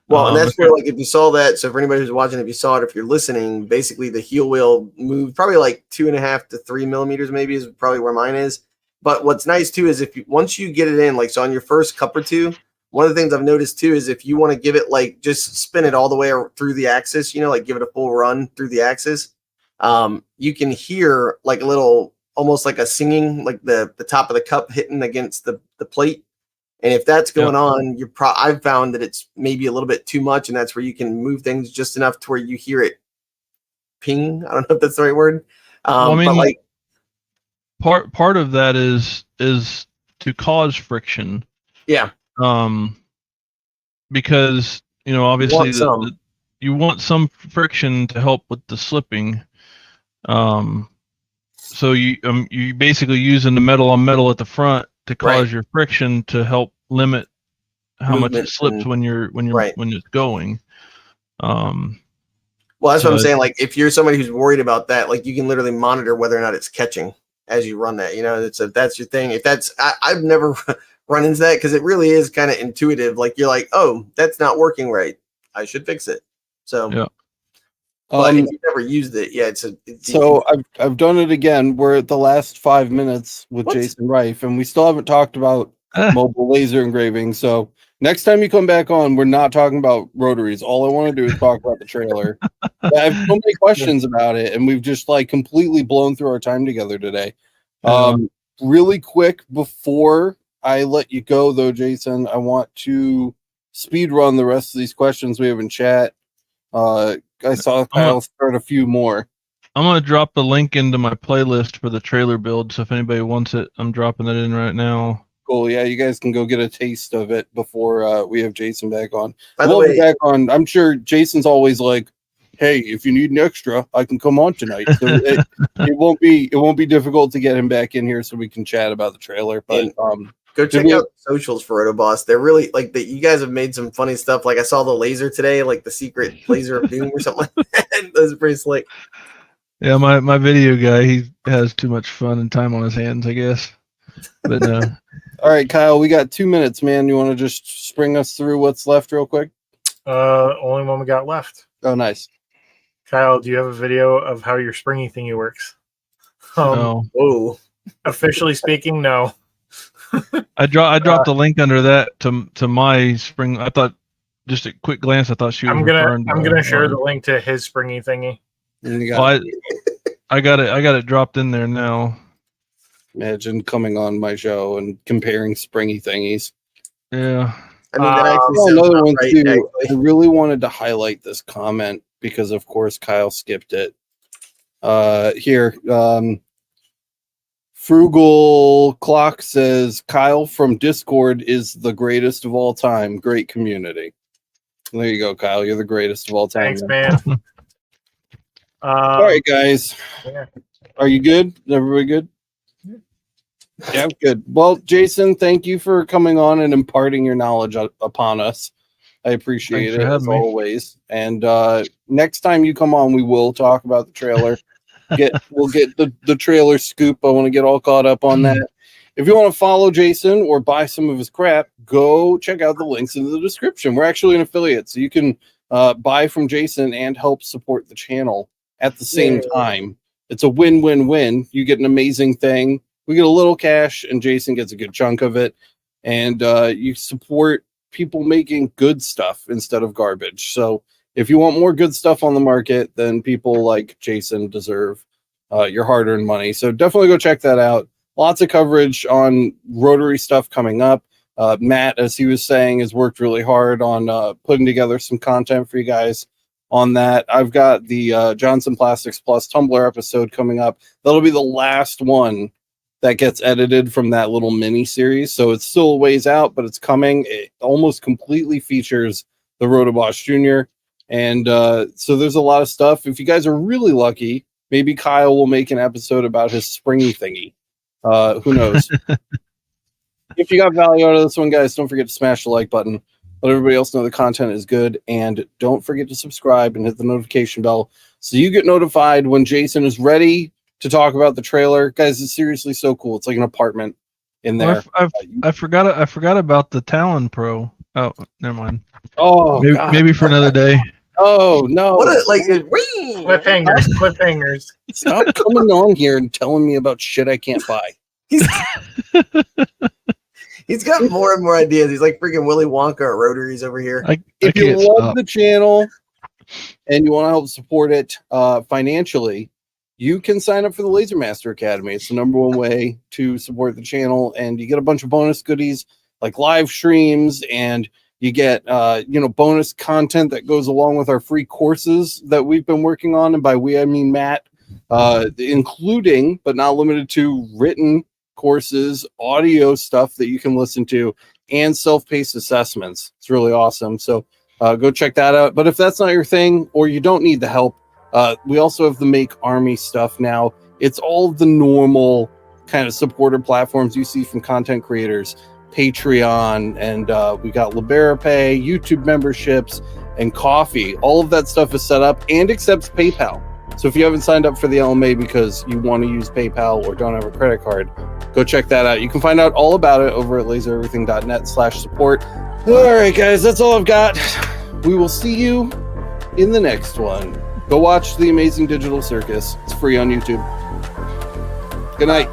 Speaker 3: Well, and that's where, like, if you saw that, so for anybody who's watching, if you saw it, if you're listening, basically the heel wheel moved probably like 2.5 to 3 millimeters, maybe is probably where mine is. But what's nice too is once you get it in, like, so on your first cup or two, one of the things I've noticed too is if you want to give it, like, just spin it all the way through the axis, you know, like give it a full run through the axis, you can hear like a little, almost like a singing, like the top of the cup hitting against the plate. And if that's going on, I've found that it's maybe a little bit too much, and that's where you can move things just enough to where you hear it ping. I don't know if that's the right word.
Speaker 2: Well, I mean,
Speaker 3: but like
Speaker 2: part of that is to cause friction.
Speaker 3: Yeah.
Speaker 2: Because, you know, obviously you want some friction to help with the slipping. So you basically using the metal on metal at the front to cause your friction to help limit how much it slips when it's going. Well,
Speaker 3: that's what I'm saying. Like, if you're somebody who's worried about that, like, you can literally monitor whether or not it's catching as you run that. You know, if that's your thing. If that's, I've never run into that, because it really is kind of intuitive. Like, you're like, oh, that's not working right, I should fix it. So
Speaker 2: yeah.
Speaker 3: But if you've never used it,
Speaker 1: so I've done it again. We're at the last 5 minutes with Jason Reif, and we still haven't talked about mobile laser engraving. So next time you come back on, we're not talking about rotaries. All I want to do is talk about the trailer. I have so many questions about it, and we've just like completely blown through our time together today. Really quick before I let you go, though, Jason, I want to speed run the rest of these questions we have in chat. I saw Kyle start a few more.
Speaker 2: I'm going to drop the link into my playlist for the trailer build, so if anybody wants it, I'm dropping that in right now.
Speaker 1: Cool. Yeah, you guys can go get a taste of it before we have Jason back on.
Speaker 3: By the way,
Speaker 1: back on. I'm sure Jason's always like, "Hey, if you need an extra, I can come on tonight." So it won't be difficult to get him back in here so we can chat about the trailer. But
Speaker 3: go check out the socials for Rotoboss. They're really like you guys have made some funny stuff. Like, I saw the laser today, like the secret laser of doom or something like that. That's pretty slick.
Speaker 2: Yeah, my video guy, he has too much fun and time on his hands, I guess. But
Speaker 1: all right, Kyle, we got 2 minutes, man. You want to just spring us through what's left real quick?
Speaker 4: Only one we got left.
Speaker 1: Oh, nice.
Speaker 4: Kyle, do you have a video of how your springy thingy works?
Speaker 2: No.
Speaker 3: Oh,
Speaker 4: officially speaking, no.
Speaker 2: I dropped the link under that to my spring. I thought, just a quick glance, I thought she was.
Speaker 4: I'm gonna share the link to his springy thingy.
Speaker 2: Well, I got it dropped in there now.
Speaker 1: Imagine coming on my show and comparing springy thingies.
Speaker 2: Yeah.
Speaker 3: I mean, that actually
Speaker 1: another one too. I really wanted to highlight this comment because, of course, Kyle skipped it. Here, Frugal Clock says Kyle from Discord is the greatest of all time. Great community. There you go, Kyle. You're the greatest of all time.
Speaker 4: Thanks, man.
Speaker 1: All right, guys.
Speaker 4: Yeah.
Speaker 1: Are you good? Is everybody good? Yeah, good. Well, Jason, thank you for coming on and imparting your knowledge upon us. I appreciate
Speaker 2: Thanks for
Speaker 1: it as
Speaker 2: having me.
Speaker 1: always. And next time you come on, we will talk about the trailer. We'll get the trailer scoop. I want to get all caught up on that. If you want to follow Jason or buy some of his crap, go check out the links in the description. We're actually an affiliate, so you can buy from Jason and help support the channel at the same time. It's a win-win-win. You get an amazing thing. We get a little cash, and Jason gets a good chunk of it. And you support people making good stuff instead of garbage. So if you want more good stuff on the market, then people like Jason deserve your hard-earned money. So definitely go check that out. Lots of coverage on Rotary stuff coming up. Matt, as he was saying, has worked really hard on putting together some content for you guys on that. I've got the Johnson Plastics Plus Tumblr episode coming up. That'll be the last one that gets edited from that little mini series. So it's still a ways out, but it's coming. It almost completely features the Rotoboss Jr. And so there's a lot of stuff. If you guys are really lucky, maybe Kyle will make an episode about his springy thingy. Who knows? If you got value out of this one, guys, don't forget to smash the like button. Let everybody else know the content is good. And don't forget to subscribe and hit the notification bell so you get notified when Jason is ready to talk about the trailer. Guys, it's seriously so cool. It's like an apartment in there.
Speaker 2: Well, I forgot about the Talon Pro. Oh, never mind.
Speaker 1: Oh,
Speaker 2: maybe for another day.
Speaker 1: Oh, no.
Speaker 3: What a, like
Speaker 4: cliffhangers.
Speaker 1: Stop coming on here and telling me about shit I can't buy.
Speaker 3: He's got more and more ideas. He's like freaking Willy Wonka at Rotaries over here.
Speaker 1: If you love the channel and you want to help support it financially, you can sign up for the Laser Master Academy. It's the #1 way to support the channel, and you get a bunch of bonus goodies like live streams, and you get bonus content that goes along with our free courses that we've been working on. And by we, I mean Matt, including but not limited to written courses, audio stuff that you can listen to, and self-paced assessments. It's really awesome. So go check that out. But if that's not your thing, or you don't need the help, we also have the Make Army stuff now. It's all the normal kind of supporter platforms you see from content creators, Patreon, and we got LiberaPay, YouTube memberships, and Coffee. All of that stuff is set up and accepts PayPal. So if you haven't signed up for the LMA because you want to use PayPal or don't have a credit card, go check that out. You can find out all about it over at lasereverything.net/support. All right, guys, that's all I've got. We will see you in the next one. Go watch The Amazing Digital Circus. It's free on YouTube. Good night.